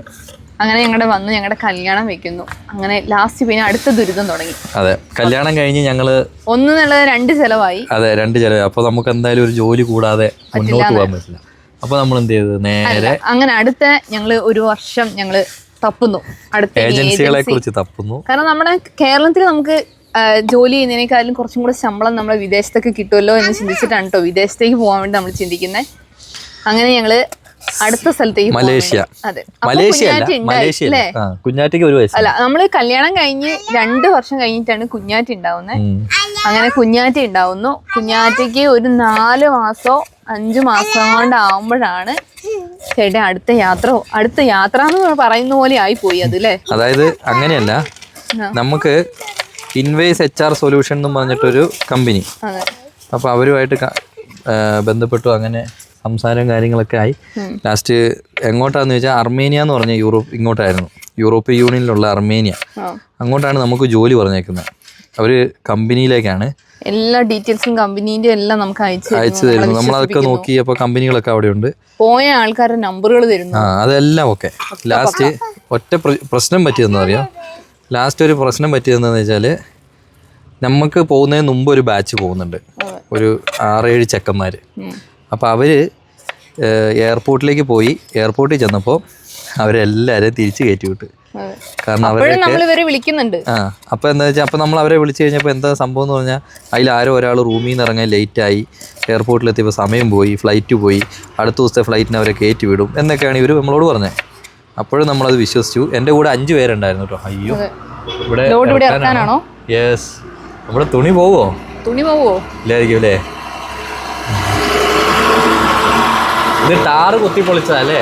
അങ്ങനെ ഞങ്ങളുടെ കല്യാണം വെക്കുന്നു. അങ്ങനെ ലാസ്റ്റ് പിന്നെ അടുത്ത ദുരിതം തുടങ്ങി. അതെ, കല്യാണം കഴിഞ്ഞ് ഞങ്ങള് 2 ചെലവായി. അതെ, 2 ചെലവായി. അപ്പൊ നമുക്ക് എന്തായാലും ഒരു ജോലി കൂടാതെ മുന്നോട്ട് പോകാൻ പറ്റില്ല. അപ്പൊ നമ്മൾ എന്ത് ചെയ്തു, നേരെ അങ്ങനെ ഞങ്ങള് 1 വർഷം ഞങ്ങള് തപ്പുന്നു, അടുത്ത ഏജൻസികളെ കുറിച്ച് തപ്പുന്നു. കാരണം നമ്മുടെ കേരളത്തിൽ നമുക്ക് ജോലി ചെയ്യുന്നതിനേക്കാളും കുറച്ചും കൂടെ ശമ്പളം നമ്മളെ വിദേശത്തൊക്കെ കിട്ടുമല്ലോ എന്ന് ചിന്തിച്ചിട്ടാണ് കേട്ടോ വിദേശത്തേക്ക് പോകാൻ വേണ്ടി നമ്മൾ ചിന്തിക്കുന്നത്. അങ്ങനെ ഞങ്ങള് അടുത്ത സ്ഥലത്തേക്ക് മലേഷ്യ. അതെ, കുഞ്ഞാറ്റയ്ക്ക് 1 വയസ്സ്. അല്ല, നമ്മള് കല്യാണം കഴിഞ്ഞ് 2 വർഷം കഴിഞ്ഞിട്ടാണ് കുഞ്ഞാറ്റ ഉണ്ടാവുന്നത്. അങ്ങനെ കുഞ്ഞാറ്റ ഉണ്ടാവുന്നു. കുഞ്ഞാറ്റയ്ക്ക് ഒരു 4 മാസോ 5 മാസം കൊണ്ടാവുമ്പോഴാണ് ചേട്ടാ അടുത്ത യാത്ര എന്ന് പറയുന്ന പോലെ ആയിപ്പോയി അത്, അല്ലേ? അതായത് അങ്ങനെയല്ല, നമുക്ക് ഇൻവേസ് HR സൊല്യൂഷൻ എന്ന് പറഞ്ഞിട്ടൊരു കമ്പനി. അപ്പൊ അവരുമായിട്ട് ബന്ധപ്പെട്ടു. അങ്ങനെ സംസാരം കാര്യങ്ങളൊക്കെ ആയി. ലാസ്റ്റ് എങ്ങോട്ടാന്ന് വെച്ചാൽ അർമേനിയ എന്ന് പറഞ്ഞ ഇങ്ങോട്ടായിരുന്നു, യൂറോപ്യൻ യൂണിയനിലുള്ള അർമേനിയ. അങ്ങോട്ടാണ് നമുക്ക് ജോലി പറഞ്ഞേക്കുന്നത്. അവര് കമ്പനിയിലേക്കാണ് എല്ലാ ഡീറ്റെയിൽസും കമ്പനീന്റെ എല്ലാം നമുക്ക് അയച്ചു തരുന്നു. നമ്മളതൊക്കെ നോക്കി. അപ്പൊ കമ്പനികളൊക്കെ അവിടെ ഉണ്ട്, പോയ ആൾക്കാരുടെ നമ്പറുകൾ തരുന്നു. അതെല്ലാം ഓക്കെ. ലാസ്റ്റ് ഒറ്റ പ്രശ്നം പറ്റിയതെന്ന് അറിയാം. ലാസ്റ്റ് ഒരു പ്രശ്നം പറ്റിയതെന്ന് വെച്ചാല് നമുക്ക് പോകുന്നതിന് മുമ്പ് ഒരു ബാച്ച് പോകുന്നുണ്ട്, ഒരു 6-7 ചെക്കന്മാര്. അപ്പോൾ അവർ എയർപോർട്ടിലേക്ക് പോയി. എയർപോർട്ടിൽ ചെന്നപ്പോൾ അവരെല്ലാവരും തിരിച്ച് കയറ്റി വിട്ട്. കാരണം അവരെ വിളിക്കുന്നുണ്ട്. അപ്പോൾ എന്താ വെച്ചാൽ, അപ്പോൾ നമ്മൾ അവരെ വിളിച്ചു കഴിഞ്ഞപ്പോൾ എന്താ സംഭവം എന്ന് പറഞ്ഞാൽ, അതിലാരോ ഒരാൾ റൂമിൽ നിന്ന് ഇറങ്ങാൻ ലേറ്റായി, എയർപോർട്ടിലെത്തിയപ്പോൾ സമയം പോയി, ഫ്ലൈറ്റ് പോയി, അടുത്ത ദിവസത്തെ ഫ്ലൈറ്റിന് അവരെ കയറ്റി വിടും എന്നൊക്കെയാണ് ഇവർ നമ്മളോട് പറഞ്ഞത്. അപ്പോഴും നമ്മളത് വിശ്വസിച്ചു. എൻ്റെ കൂടെ 5 പേരുണ്ടായിരുന്നു കേട്ടോ. അയ്യോ, ഇവിടെ യെസ്, നമ്മുടെ തുണി പോവോ ഇല്ലായിരിക്കും അല്ലേ? ഇത് ടാറ് കുത്തി പൊളിച്ചതല്ലേ?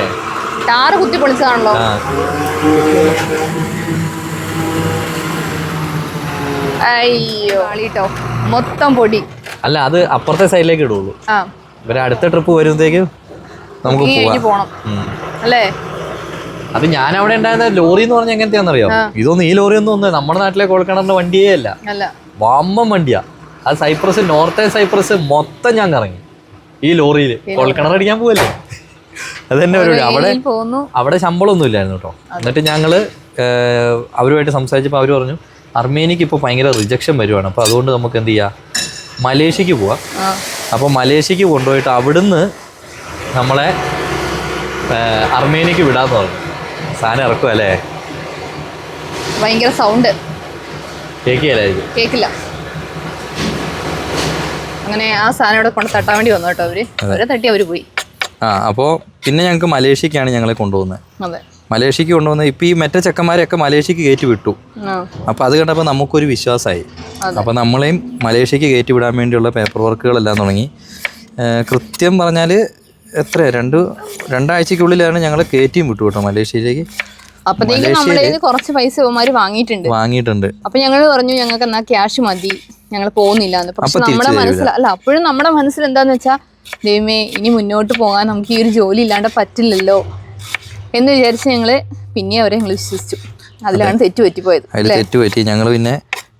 ടാറ് കുത്തി പൊളിച്ചതാണല്ലോ. അയ്യോ ട്ടോ, മൊത്തം പൊടി. അല്ല, അത് അപ്പുറത്തെ സൈഡിലേക്ക് ഇടുള്ളൂ. ഇവരെ അടുത്ത ട്രിപ്പ് വരുമ്പോഴത്തേക്കും നമുക്ക് പോകണം അല്ലേ? അത് ഞാൻ അവിടെ ഉണ്ടായിരുന്ന ലോറി എന്ന് പറഞ്ഞാൽ എങ്ങനത്തെയാണെന്നറിയാം? ഇതൊന്നും ഈ ലോറി ഒന്നും നമ്മുടെ നാട്ടിലെ കുഴൽക്കിണറിന്റെ വണ്ടിയേ അല്ല, വമ്പൻ വണ്ടിയാ. അത് സൈപ്രസ്, നോർത്തേൺ സൈപ്രസ് മൊത്തം ഞാൻ കറങ്ങി ഈ ലോറിയിൽ. കുഴൽക്കിണർ അടിക്കാൻ പോവല്ലേ, അത് തന്നെ പരിപാടി. അവിടെ ശമ്പളമൊന്നും ഇല്ലായിരുന്നു കേട്ടോ. എന്നിട്ട് ഞങ്ങള് അവരുമായിട്ട് സംസാരിച്ചപ്പോൾ അവർ പറഞ്ഞു, അർമേനിയക്ക് ഇപ്പോൾ ഭയങ്കര റിജക്ഷൻ വരുവാണ്, അപ്പോൾ അതുകൊണ്ട് നമുക്ക് എന്ത് ചെയ്യാം, മലേഷ്യക്ക് പോവാം. അപ്പോൾ മലേഷ്യക്ക് കൊണ്ടുപോയിട്ട് അവിടുന്ന് നമ്മളെ അർമേനിയക്ക് വിടാന്ന് പറഞ്ഞു. സാധനം ഇറക്കും അല്ലേ? ഭയങ്കര സൗണ്ട് കേക്കില്ല. അങ്ങനെ ആ സാധനം ഇവിടെ കൊണ്ട് തട്ടാൻ വേണ്ടി വന്നു കേട്ടോ. അവരെ തട്ടി അവര് പോയി. അപ്പോൾ പിന്നെ ഞങ്ങൾക്ക് മലേഷ്യക്കാണ് ഞങ്ങളെ കൊണ്ടുപോകുന്നത്. അതെ, മലേഷ്യക്ക് കൊണ്ടുവന്ന ഇപ്പം ഈ മറ്റേ ചെക്കന്മാരെയൊക്കെ മലേഷ്യക്ക് കയറ്റി വിട്ടു. അപ്പോൾ അത് കണ്ടപ്പോൾ നമുക്കൊരു വിശ്വാസമായി. അപ്പോൾ നമ്മളെയും മലേഷ്യക്ക് കയറ്റി വിടാൻ വേണ്ടിയുള്ള പേപ്പർ വർക്കുകളെല്ലാം തുടങ്ങി. കൃത്യം പറഞ്ഞാൽ എത്ര രണ്ടാഴ്ചക്കുള്ളിലാണ് ഞങ്ങൾ കയറ്റിയും വിട്ടു കേട്ടോ മലേഷ്യയിലേക്ക്. അപ്പത്തേക്കും നമ്മുടെ കുറച്ച് പൈസ ഇവന്മാര് വാങ്ങിയിട്ടുണ്ട്. അപ്പൊ ഞങ്ങൾ പറഞ്ഞു ഞങ്ങൾക്ക് എന്നാ ക്യാഷ് മതി, ഞങ്ങൾ പോകുന്നില്ല എന്ന്. പക്ഷെ നമ്മുടെ മനസ്സിൽ അപ്പോഴും നമ്മുടെ മനസ്സിൽ എന്താന്ന് വെച്ചാൽ ദൈവമേ ഇനി മുന്നോട്ട് പോകാൻ നമുക്ക് ഈ ഒരു ജോലി ഇല്ലാണ്ട് പറ്റില്ലല്ലോ എന്ന് വിചാരിച്ച് ഞങ്ങള് പിന്നെ അവരെ ഞങ്ങൾ വിശ്വസിച്ചു. അതിലാണ് തെറ്റുപറ്റിപ്പോയത്. അതിൽ തെറ്റുപറ്റി. ഞങ്ങൾ പിന്നെ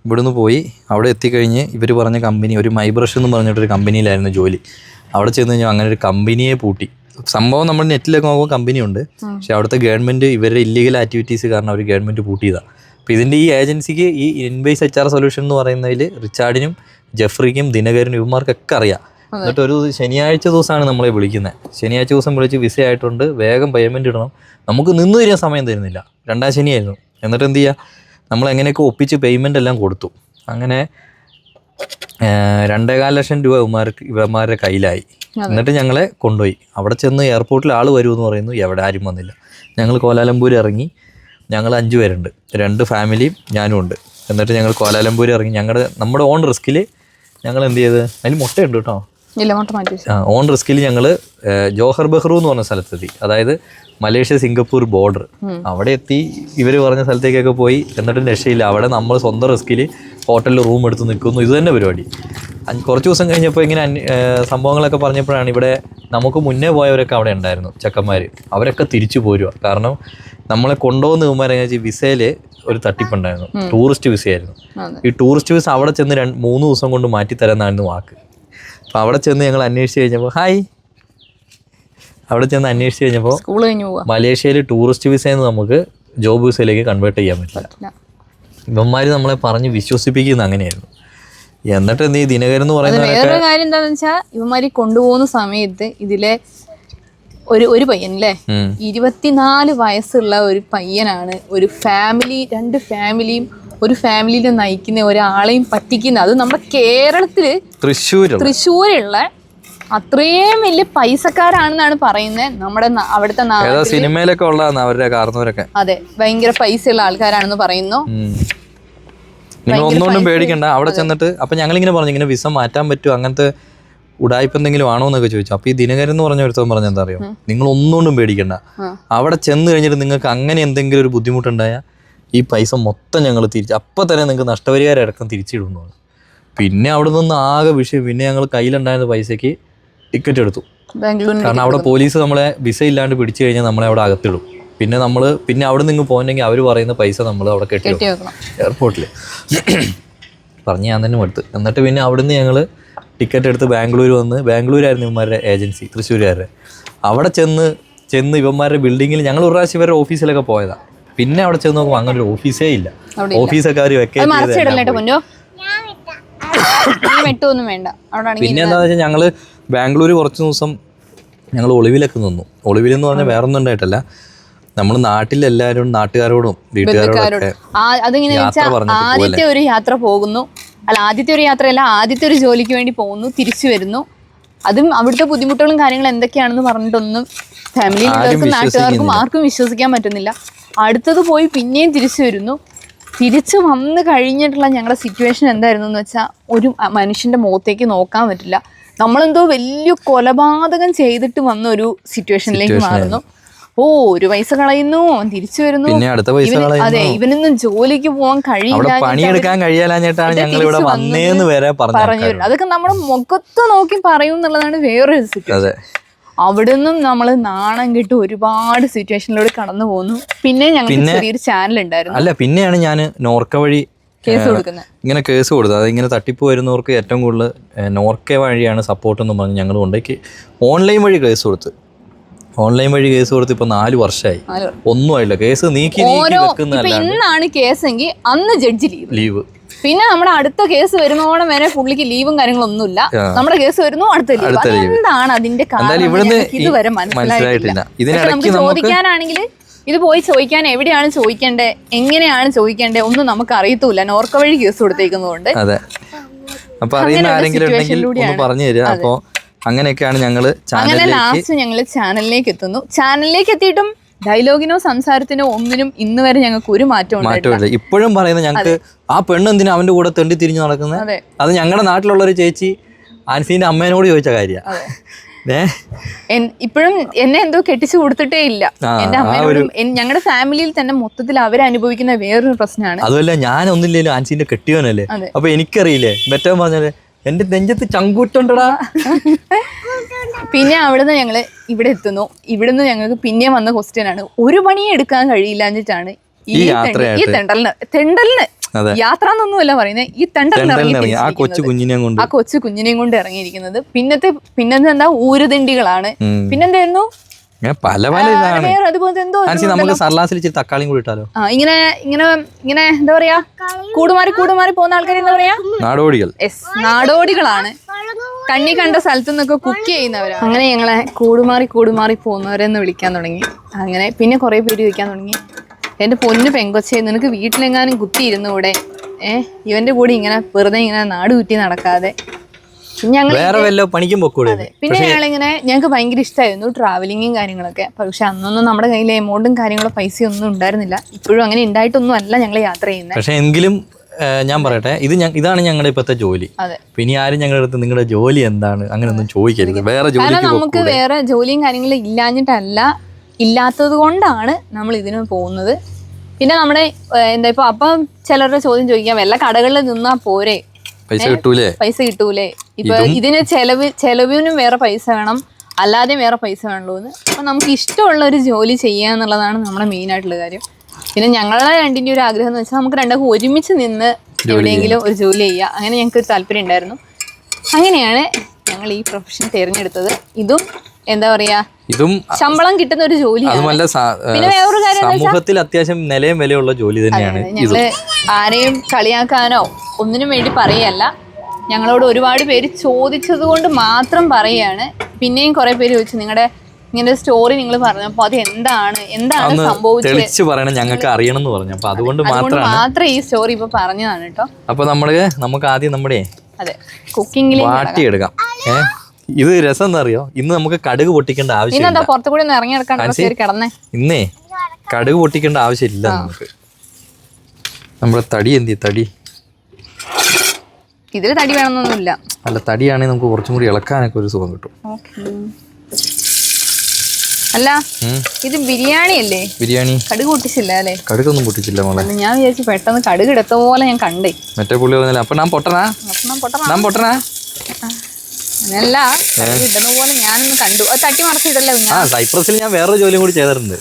ഇവിടുന്ന് പോയി അവിടെ എത്തിക്കഴിഞ്ഞ് ഇവർ പറഞ്ഞ കമ്പനി, ഒരു മൈബ്രഷ് എന്ന് പറഞ്ഞിട്ടൊരു കമ്പനിയിലായിരുന്നു ജോലി. അവിടെ ചെന്ന് കഴിഞ്ഞാൽ അങ്ങനെ ഒരു കമ്പനിയെ പൂട്ടി. സംഭവം നമ്മൾ നെറ്റിലൊക്കെ നോക്കുമ്പോൾ കമ്പനി ഉണ്ട്, പക്ഷെ അവിടുത്തെ ഗവൺമെൻറ് ഇവരുടെ ഇല്ലീഗൽ ആക്ടിവിറ്റീസ് കാരണം അവർ ഗവൺമെൻറ് പൂട്ടിയതാണ്. അപ്പോൾ ഇതിൻ്റെ ഈ ഏജൻസിക്ക് ഈ ഇൻബേസ് HR സൊല്യൂഷൻ എന്ന് പറയുന്നതിൽ റിച്ചാർഡിനും ജെഫ്രിക്കും ദിനകരനും ഇവന്മാർക്കൊക്കെ അറിയാം. എന്നിട്ട് ഒരു ശനിയാഴ്ച ദിവസമാണ് നമ്മളെ വിളിക്കുന്നത്. ശനിയാഴ്ച ദിവസം വിളിച്ച് വിസ ആയിട്ടുണ്ട്, വേഗം പേയ്മെൻറ്റ് ഇടണം. നമുക്ക് നിന്ന് തരാൻ സമയം തരുന്നില്ല, 2ാം ശനിയായിരുന്നു. എന്നിട്ട് എന്ത് ചെയ്യുക, നമ്മൾ എങ്ങനെയൊക്കെ ഒപ്പിച്ച് പേയ്മെൻ്റ് എല്ലാം കൊടുത്തു. അങ്ങനെ 2.25 ലക്ഷം രൂപ ഇവന്മാരുടെ കയ്യിലായി. എന്നിട്ട് ഞങ്ങളെ കൊണ്ടുപോയി. അവിടെ ചെന്ന് എയർപോർട്ടിൽ ആൾ വരുമെന്ന് പറയുന്നു, എവിടെ ആരും വന്നില്ല. ഞങ്ങൾ കോലാലംപൂർ ഇറങ്ങി. ഞങ്ങൾ 5 പേരുണ്ട്, 2 ഫാമിലിയും ഞാനും ഉണ്ട്. എന്നിട്ട് ഞങ്ങൾ കോലാലംപൂർ ഇറങ്ങി. നമ്മുടെ ഓൺ റിസ്കിൽ ഞങ്ങൾ എന്ത് ചെയ്ത്, അതിൽ മുട്ടയുണ്ട് കേട്ടോ, ഓൺ റിസ്കിൽ ഞങ്ങൾ ജോഹർ ബഹ്റു എന്ന് പറഞ്ഞ സ്ഥലത്തെത്തി. അതായത് മലേഷ്യ സിംഗപ്പൂർ ബോർഡർ. അവിടെ എത്തി. ഇവർ പറഞ്ഞ സ്ഥലത്തേക്കൊക്കെ പോയി. എന്നിട്ടും രക്ഷയില്ല. അവിടെ നമ്മൾ സ്വന്തം റിസ്കിൽ ഹോട്ടലിൽ റൂം എടുത്ത് നിൽക്കുന്നു. ഇത് തന്നെ പരിപാടി. കുറച്ച് ദിവസം കഴിഞ്ഞപ്പോൾ ഇങ്ങനെ സംഭവങ്ങളൊക്കെ പറഞ്ഞപ്പോഴാണ് ഇവിടെ നമുക്ക് മുന്നേ പോയവരൊക്കെ അവിടെ ഉണ്ടായിരുന്നു, ചെക്കന്മാർ. അവരൊക്കെ തിരിച്ചു പോരുക. കാരണം നമ്മളെ കൊണ്ടുപോകുന്ന ഇവന്മാരെങ്ങനെ വിസയിൽ ഒരു തട്ടിപ്പുണ്ടായിരുന്നു. ടൂറിസ്റ്റ് വിസയായിരുന്നു. ഈ ടൂറിസ്റ്റ് വിസ അവിടെ ചെന്ന് 3 ദിവസം കൊണ്ട് മാറ്റിത്തരാമെന്നായിരുന്നു വാക്ക്. അപ്പോൾ അവിടെ ചെന്ന് ഞങ്ങൾ അന്വേഷിച്ച് കഴിഞ്ഞപ്പോൾ മലേഷ്യയിൽ ടൂറിസ്റ്റ് വിസയിൽ നിന്ന് നമുക്ക് ജോബ് വിസയിലേക്ക് കൺവേർട്ട് ചെയ്യാൻ പറ്റില്ല. ഇവന്മാർ നമ്മളെ പറഞ്ഞ് വിശ്വസിപ്പിക്കുന്നത് അങ്ങനെയായിരുന്നു. എന്നിട്ട് എന്ത് ഈ ദിനകരൻ എന്ന് പറയുന്നത് വേറൊരു കാര്യം എന്താണെന്ന് വെച്ചാൽ ഇവന്മാര് കൊണ്ടുപോകുന്ന സമയത്ത് ഇതിലെ ഒരു പയ്യൻ അല്ലേ, 24 വയസ്സുള്ള ഒരു പയ്യനാണ് ഒരു ഫാമിലി, 2 ഫാമിലിയും ഒരു ഫാമിലിനെ നയിക്കുന്ന ഒരാളെയും പറ്റിക്കുന്ന. അത് നമ്മുടെ കേരളത്തില് തൃശ്ശൂരുള്ള അത്രയും വലിയ പൈസക്കാരാണെന്നാണ് പറയുന്നത്. നമ്മുടെ അവിടുത്തെ സിനിമയിലൊക്കെ ഉള്ളതാണ് അവരുടെ കാരണവരൊക്കെ. അതെ, ഭയങ്കര പൈസയുള്ള ആൾക്കാരാണെന്ന് പറയുന്നു. നിങ്ങൾ ഒന്നുകൊണ്ടും പേടിക്കണ്ട. അവിടെ ചെന്നിട്ട് അപ്പൊ ഞങ്ങളിങ്ങനെ പറഞ്ഞു, ഇങ്ങനെ വിസ മാറ്റാൻ പറ്റുമോ, അങ്ങനത്തെ ഉടായ്പ എന്തെങ്കിലും ആണോ എന്നൊക്കെ ചോദിച്ചു. അപ്പൊ ഈ ദിനകരൻ എന്ന് പറഞ്ഞ ഒരുത്തവൻ പറഞ്ഞ എന്താ അറിയോ, നിങ്ങൾ ഒന്നുകൊണ്ടും പേടിക്കണ്ട. അവിടെ ചെന്ന് കഴിഞ്ഞിട്ട് നിങ്ങൾക്ക് അങ്ങനെ എന്തെങ്കിലും ഒരു ബുദ്ധിമുട്ടുണ്ടായാൽ ഈ പൈസ മൊത്തം ഞങ്ങൾ അപ്പം തന്നെ നിങ്ങൾക്ക് നഷ്ടപരിഹാരം അടക്കം തിരിച്ചിടുന്നു. പിന്നെ അവിടെ നിന്ന് ആകെ വിഷയം. പിന്നെ ഞങ്ങൾ കയ്യിലുണ്ടായിരുന്ന പൈസയ്ക്ക് ടിക്കറ്റ് എടുത്തു. കാരണം അവിടെ പോലീസ് നമ്മളെ വിസ ഇല്ലാണ്ട് പിടിച്ചു കഴിഞ്ഞാൽ നമ്മളെ അവിടെ അകത്തിടും. പിന്നെ അവിടെ നിന്ന് പോകണമെങ്കിൽ അവർ പറയുന്ന പൈസ നമ്മൾ അവിടെ കെട്ടി എയർപോർട്ടിൽ പറഞ്ഞ് ഞാൻ തന്നെ എടുത്ത്. എന്നിട്ട് പിന്നെ അവിടുന്ന് ഞങ്ങൾ ടിക്കറ്റ് എടുത്ത് ബാംഗ്ലൂർ വന്ന്, ബാംഗ്ലൂരായിരുന്നു ഇവന്മാരുടെ ഏജൻസി, തൃശ്ശൂരുകാരുടെ. അവിടെ ചെന്ന് ഇവന്മാരുടെ ബിൽഡിങ്ങിൽ ഞങ്ങൾ ഒരു പ്രാവശ്യം ഇവരുടെ ഓഫീസിലൊക്കെ പോയതാണ്. പിന്നെ അവിടെ ചെന്ന് നോക്കുമ്പോൾ അങ്ങനെ ഒരു ഓഫീസേ ഇല്ല. ഓഫീസൊക്കെ അവർ വെക്കേറ്റ് പിന്നെ എന്താണെന്ന് വെച്ചാൽ ഞങ്ങൾ ബാംഗ്ലൂർ കുറച്ച് ദിവസം ഞങ്ങൾ ഒളിവിലൊക്കെ നിന്നു. ഒളിവിലെന്ന് പറഞ്ഞാൽ വേറെ ഒന്നും ഉണ്ടായിട്ടല്ല, നമ്മൾ നാട്ടിലെല്ലാവരും നാട്ടുകാരോടും വീട്ടുകാരോടൊക്കെ ആദ്യത്തെ ഒരു യാത്ര പോകുന്നു, ആദ്യത്തെ ഒരു യാത്രയല്ല, ആദ്യത്തെ ഒരു ജോലിക്ക് വേണ്ടി പോകുന്നു, തിരിച്ചു വരുന്നു. അതും അവിടുത്തെ ബുദ്ധിമുട്ടുകളും കാര്യങ്ങളും എന്തൊക്കെയാണെന്ന് പറഞ്ഞിട്ടൊന്നും ഫാമിലിയിലും നാട്ടുകാർക്കും ആർക്കും വിശ്വസിക്കാൻ പറ്റുന്നില്ല. അടുത്തത് പോയി പിന്നെയും തിരിച്ചു വരുന്നു. തിരിച്ചു വന്ന് കഴിഞ്ഞിട്ടുള്ള ഞങ്ങളുടെ സിറ്റുവേഷൻ എന്തായിരുന്നു എന്ന് വെച്ചാൽ, ഒരു മനുഷ്യൻ്റെ മുഖത്തേക്ക് നോക്കാൻ പറ്റില്ല. നമ്മളെന്തോ വലിയ കൊലപാതകം ചെയ്തിട്ട് വന്ന ഒരു സിറ്റുവേഷനിലേക്ക് മാറുന്നു. ഒരു പൈസ കളയുന്നു, അവൻ തിരിച്ചു വരുന്നു. അതെ, ഇവനൊന്നും ജോലിക്ക് പോകാൻ കഴിയില്ല, പറഞ്ഞു. അതൊക്കെ നമ്മുടെ മുഖത്ത് നോക്കി പറയും എന്നുള്ളതാണ് വേറൊരു സിറ്റുവേഷൻ. അവിടെ നിന്നും നമ്മൾ നാണം കെട്ട് ഒരുപാട് സിറ്റുവേഷനിലൂടെ കടന്നു പോകുന്നു. പിന്നെ ഞങ്ങൾക്ക് ചെറിയൊരു ചാനൽ ഉണ്ടായിരുന്നു. അല്ല, പിന്നെയാണ് ഞാൻ നോർക്ക വഴി ഇങ്ങനെ കേസ് കൊടുത്തത്. അതിങ്ങനെ തട്ടിപ്പ് വരുന്നവർക്ക് ഏറ്റവും കൂടുതൽ നോർക്ക വഴിയാണ് സപ്പോർട്ട് എന്ന് പറഞ്ഞ് ഞങ്ങൾ കൊണ്ടേക്ക് ഓൺലൈൻ വഴി കേസ് കൊടുത്ത്. ഓൺലൈൻ വഴി കേസ് കൊടുത്ത് ഇപ്പൊ 4 വർഷമായി, ഒന്നും ആയില്ല. കേസ് നീക്കി ഇന്നാണ് കേസെങ്കിൽ അന്ന് ജഡ്ജി ലീവ്. പിന്നെ നമ്മുടെ അടുത്ത കേസ് വരുന്നോളം വരെ പുള്ളിക്ക് ലീവും കാര്യങ്ങളൊന്നുമില്ല. നമ്മുടെ കേസ് വരുന്നു, അടുത്ത ലീവ്. എന്താണ് അതിന്റെ കാരണം ഇതുവരെ മനസ്സിലായിട്ടില്ല. നമുക്ക് ചോദിക്കാനാണെങ്കിൽ ഇത് പോയി ചോദിക്കാൻ എവിടെയാണ് ചോദിക്കേണ്ടത്, എങ്ങനെയാണ് ചോദിക്കേണ്ടത് ഒന്നും നമുക്ക് അറിയത്തില്ല. നോർക്ക വഴി കേസ് കൊടുത്തേക്കുന്നതുകൊണ്ട്. അതെ, അപ്പൊ അറിയുന്ന ആരെങ്കിലും ഉണ്ടെങ്കിൽ ഒന്ന് പറഞ്ഞു തരാം. അപ്പൊ അങ്ങനെയൊക്കെയാണ് ഞങ്ങൾ ലാസ്റ്റ് ചാനലിലേക്ക് എത്തുന്നു. ചാനലിലേക്ക് എത്തിയിട്ടും ഡയലോഗിനോ സംസാരത്തിനോ ഒന്നിനും ഇന്ന് വരെ ഞങ്ങൾക്ക് ഒരു മാറ്റമില്ല. ഇപ്പോഴും പറയുന്നത് ഞങ്ങൾക്ക് ആ പെണ്ണ് എന്തിനാ അവന്റെ കൂടെ തെണ്ടി തിരിഞ്ഞു നടക്കുന്നത്. അത് ഞങ്ങളുടെ നാട്ടിലുള്ള ഒരു ചേച്ചി ആൻസീന്റെ അമ്മേനോട് ചോദിച്ച കാര്യമാണ്. ഇപ്പോഴും എന്നെ എന്തോ കെട്ടിച്ചു കൊടുത്തിട്ടേ ഇല്ല. എന്റെ അമ്മയോടും ഞങ്ങളുടെ ഫാമിലിയിൽ തന്നെ മൊത്തത്തിൽ അവരനുഭവിക്കുന്ന വേറൊരു പ്രശ്നമാണ്. അതുമല്ല ഞാൻ ഒന്നില്ലല്ലോ ആൻസീന്റെ കെട്ടിയോനല്ലേ. അപ്പൊ എനിക്കറിയില്ലേ ബെറ്റർ പറഞ്ഞാല് എന്റെ നെഞ്ചത്ത് ചങ്കൂറ്റുണ്ടടാ. പിന്നെ അവിടുന്ന് ഞങ്ങള് ഇവിടെ എത്തുന്നു. ഇവിടുന്ന് ഞങ്ങൾക്ക് പിന്നെ വന്ന ക്വസ്റ്റ്യൻ ആണ്, ഒരു പണിയും എടുക്കാൻ കഴിയില്ലാഞ്ഞിട്ടാണ് ഈ തെണ്ടലിന് യാത്ര എന്നൊന്നുമല്ല പറയുന്നത്, ഈ തെണ്ടലിന് ഇറങ്ങി ആ കൊച്ചു കുഞ്ഞിനെയും കൊണ്ട് ഇറങ്ങിയിരിക്കുന്നത്. പിന്നത്തെ എന്താ ഊരുതിണ്ടികളാണ്. പിന്നെന്തായിരുന്നു പല പല അതുപോലെ എന്തോ തക്കാളിയും കൂടി ഇട്ടാലോ. ഇങ്ങനെ ഇങ്ങനെ ഇങ്ങനെ എന്താ പറയാ, കൂടുമാറി പോകുന്ന ആൾക്കാർ എന്താ പറയാ, നാടോടികൾ. നാടോടികളാണ്. കണ്ണി കണ്ട സ്ഥലത്തു നിന്നൊക്കെ കുക്ക് ചെയ്യുന്നവരാണ്. അങ്ങനെ ഞങ്ങളെ കൂടുമാറി പോകുന്നവരെന്ന് വിളിക്കാൻ തുടങ്ങി. അങ്ങനെ പിന്നെ കുറെ പേര് ചോദിക്കാൻ തുടങ്ങി, എന്റെ പൊന്നു പെങ്കൊച്ചേ നിനക്ക് വീട്ടിലെങ്ങാനും കുത്തിയിരുന്നൂടെ, ഇവന്റെ കൂടെ ഇങ്ങനെ വെറുതെ ഇങ്ങനെ നാട് കുറ്റി നടക്കാതെ. പിന്നെ ഞങ്ങളിങ്ങനെ ഞങ്ങൾക്ക് ഭയങ്കര ഇഷ്ടമായിരുന്നു ട്രാവലിങ്ങും കാര്യങ്ങളൊക്കെ. പക്ഷെ അന്നൊന്നും നമ്മുടെ കയ്യിൽ എമൗണ്ടും കാര്യങ്ങളോ പൈസയും ഒന്നും ഉണ്ടായിരുന്നില്ല. ഇപ്പോഴും അങ്ങനെ ഉണ്ടായിട്ടൊന്നും അല്ല ഞങ്ങൾ യാത്ര ചെയ്യുന്നത്. പക്ഷെ എങ്കിലും ഞാൻ പറയട്ടെ, ഇതാണ് ഞങ്ങളുടെ ഇപ്പോഴത്തെ ജോലി. പിന്നെ ആരും ഞങ്ങളുടെ അടുത്ത് നിങ്ങളുടെ ജോലി എന്താണ് അങ്ങനെ ഒന്നും ചോദിക്കരുത്. നമുക്ക് വേറെ ജോലിയും കാര്യങ്ങളും ഇല്ലാഞ്ഞിട്ടല്ല, ഇല്ലാത്തത് കൊണ്ടാണ് നമ്മൾ ഇതിന് പോകുന്നത്. പിന്നെ നമ്മുടെ എന്താ ഇപ്പൊ അപ്പം ചിലരുടെ ചോദ്യം ചോദിക്കാം, വല്ല കടകളിൽ നിന്നാ പോരെ, പൈസ കിട്ടൂലേ, ഇപ്പൊ ഇതിന് ചെലവിനും വേറെ പൈസ വേണം, അല്ലാതെ വേറെ പൈസ വേണല്ലോ എന്ന്. അപ്പൊ നമുക്ക് ഇഷ്ടമുള്ള ഒരു ജോലി ചെയ്യുക എന്നുള്ളതാണ് നമ്മുടെ മെയിൻ ആയിട്ടുള്ള കാര്യം. പിന്നെ ഞങ്ങളുടെ രണ്ടിൻ്റെ ഒരു ആഗ്രഹം എന്ന് വെച്ചാൽ നമുക്ക് രണ്ടൊക്കെ ഒരുമിച്ച് നിന്ന് എവിടെയെങ്കിലും ഒരു ജോലി ചെയ്യുക, അങ്ങനെ ഞങ്ങൾക്ക് ഒരു താല്പര്യം ഉണ്ടായിരുന്നു. അങ്ങനെയാണ് ഞങ്ങൾ ഈ പ്രൊഫഷൻ തിരഞ്ഞെടുത്തത്. ഇതും എന്താ പറയാ, ഇതും ശമ്പളം കിട്ടുന്ന ഒരു ജോലിയാണ്. പിന്നെ വേറൊരു കാര്യം, സമൂഹത്തിൽ അത്യാവശ്യം നിലയും വിലയുള്ള ജോലി തന്നെയാണ്. ഞങ്ങള് ആരെയും കളിയാക്കാനോ ഒന്നിനും വേണ്ടി പറയല്ല, ഞങ്ങളോട് ഒരുപാട് പേര് ചോദിച്ചത് കൊണ്ട് മാത്രം പറയാണ്. പിന്നെയും കുറെ പേര് ചോദിച്ചു നിങ്ങളുടെ ഇങ്ങനെ സ്റ്റോറി നിങ്ങൾ പറഞ്ഞപ്പോ അത് എന്താണ് സംഭവിച്ചത് ഞങ്ങൾക്ക് അറിയണം എന്ന് പറഞ്ഞു. അപ്പൊ അതുകൊണ്ട് മാത്രം ഈ സ്റ്റോറി ഇപ്പൊ പറഞ്ഞതാണ് കേട്ടോ. അപ്പൊ നമുക്ക് ആദ്യം നമ്മുടെ കുക്കിംഗിൽ വാട്ടിയെടുക്കാം. ഇത് രസം എന്താ അറിയോ, ഇന്ന് നമുക്ക് കടുക് പൊട്ടിക്കേണ്ട ആവശ്യമില്ല. പുറത്തുകൂടി ഇറങ്ങിയെടുക്കാൻ ഇന്നേ കടുക് പൊട്ടിക്കേണ്ട ആവശ്യമില്ല നമുക്ക്. നമ്മുടെ തടി തടി ഇതില് തടി വേണമെന്നൊന്നുമില്ല. അല്ല, തടിയാണെങ്കിൽ നമുക്ക് കുറച്ചും കൂടി ഇളക്കാനൊക്കെ ഒരു സുഖം കിട്ടും. അല്ല ഇത് ബിരിയാണി അല്ലേ? ബിരിയാണി കടുക് പൊട്ടിച്ചില്ല അല്ലേ? കടുകൊന്നും പൊട്ടിച്ചില്ല മോളെ. ഞാൻ വിചാരിച്ചു പെട്ടെന്ന് കടുക് എടുത്ത പോലെ ഞാൻ കണ്ടേ. മറ്റേ പുള്ളി പറഞ്ഞില്ല അപ്പൊ ഞാൻ പൊട്ടനാ അല്ല, ഇടുന്ന പോലെ ഞാനൊന്ന് കണ്ടു. അത് തട്ടി മറച്ചിട്ടല്ലേ. സൈപ്രസിൽ ഞാൻ വേറൊരു ജോലിയും കൂടി ചെയ്തിട്ടുണ്ട്.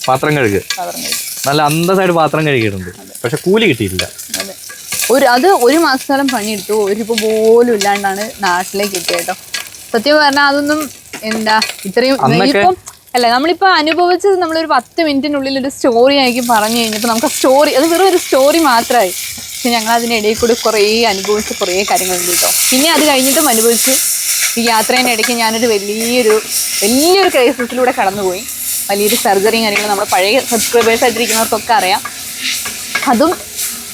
പാത്രം കഴുകി, നല്ല അന്തസ്സായിട്ട് പാത്രം കഴുകിയിട്ടുണ്ട്. പക്ഷെ കൂലി കിട്ടിയിട്ടില്ല. അത് ഒരു മാസത്തോളം പണിയെടുത്തു. ഒരു രൂപ പോലും ഇല്ലാണ്ടാണ് നാട്ടിലേക്ക് എത്തിയത് കേട്ടോ. സത്യം പറഞ്ഞാൽ അതൊന്നും എന്താ ഇത്രയും ഇപ്പം അല്ല, നമ്മളിപ്പോൾ അനുഭവിച്ചത് നമ്മളൊരു 10 മിനിറ്റിനുള്ളിൽ ഒരു സ്റ്റോറി ആക്കി പറഞ്ഞു കഴിഞ്ഞപ്പോൾ നമുക്ക് ആ സ്റ്റോറി അത് വെറും ഒരു സ്റ്റോറി മാത്രമായി. പക്ഷെ ഞങ്ങൾ അതിനിടയിൽ കൂടി കുറേ അനുഭവിച്ച കുറേ കാര്യങ്ങളുണ്ട് കേട്ടോ. പിന്നെ അത് കഴിഞ്ഞിട്ടും അനുഭവിച്ച് ഈ യാത്രേൻ്റെ ഇടയ്ക്ക് ഞാനൊരു വലിയൊരു ക്രൈസിസിലൂടെ കടന്നുപോയി. വലിയൊരു സർജറിയും കാര്യങ്ങളും നമ്മുടെ പഴയ സബ്സ്ക്രൈബേഴ്സ് ആയിട്ടിരിക്കുന്നവർക്കൊക്കെ അറിയാം. അതും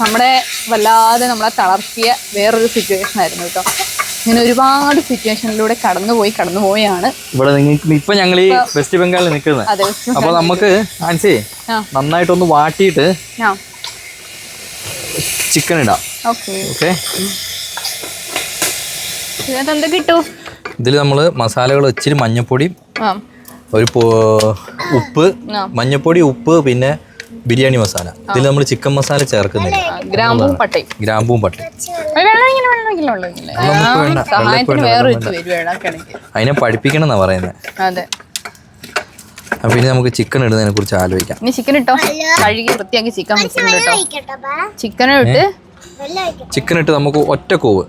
നമ്മളെ വല്ലാതെ നമ്മളെ തളർത്തിയ വേറൊരു സിറ്റുവേഷൻ ആയിരുന്നു കേട്ടോ. ഇങ്ങനെ ഒരുപാട് സിറ്റുവേഷനിലൂടെ കടന്നുപോയാണ് ഇവിടെ. ഇപ്പൊ ഞങ്ങൾ ഈ വെസ്റ്റ് ബംഗാളിൽ നിൽക്കുന്നത്. അപ്പൊ നമുക്ക് നന്നായിട്ടൊന്ന് വാട്ടിയിട്ട് ചിക്കൻ ഇടാം. ഓക്കെ, ഇതിൽ നമ്മള് മസാലകൾ ഇച്ചിരി മഞ്ഞപ്പൊടി, ഒരു ഉപ്പ്, മഞ്ഞപ്പൊടി, ഉപ്പ്, പിന്നെ ബിരിയാണി മസാല. ഇതിൽ നമ്മൾ ചിക്കൻ മസാല ചേർക്കുന്നില്ല. ഗ്രാമ്പൂവും പട്ടയും അതിനെ പഠിപ്പിക്കണം എന്നാ പറയുന്നത്. പിന്നെ നമുക്ക് ചിക്കൻ ഇടുന്നതിനെ കുറിച്ച് ആലോചിക്കാം. ചിക്കൻ ഇട്ടോ, കഴുകി വൃത്തിയാക്കി ചിക്കൻ ഇട്ട് നമുക്ക് ഒറ്റ കൂവ്.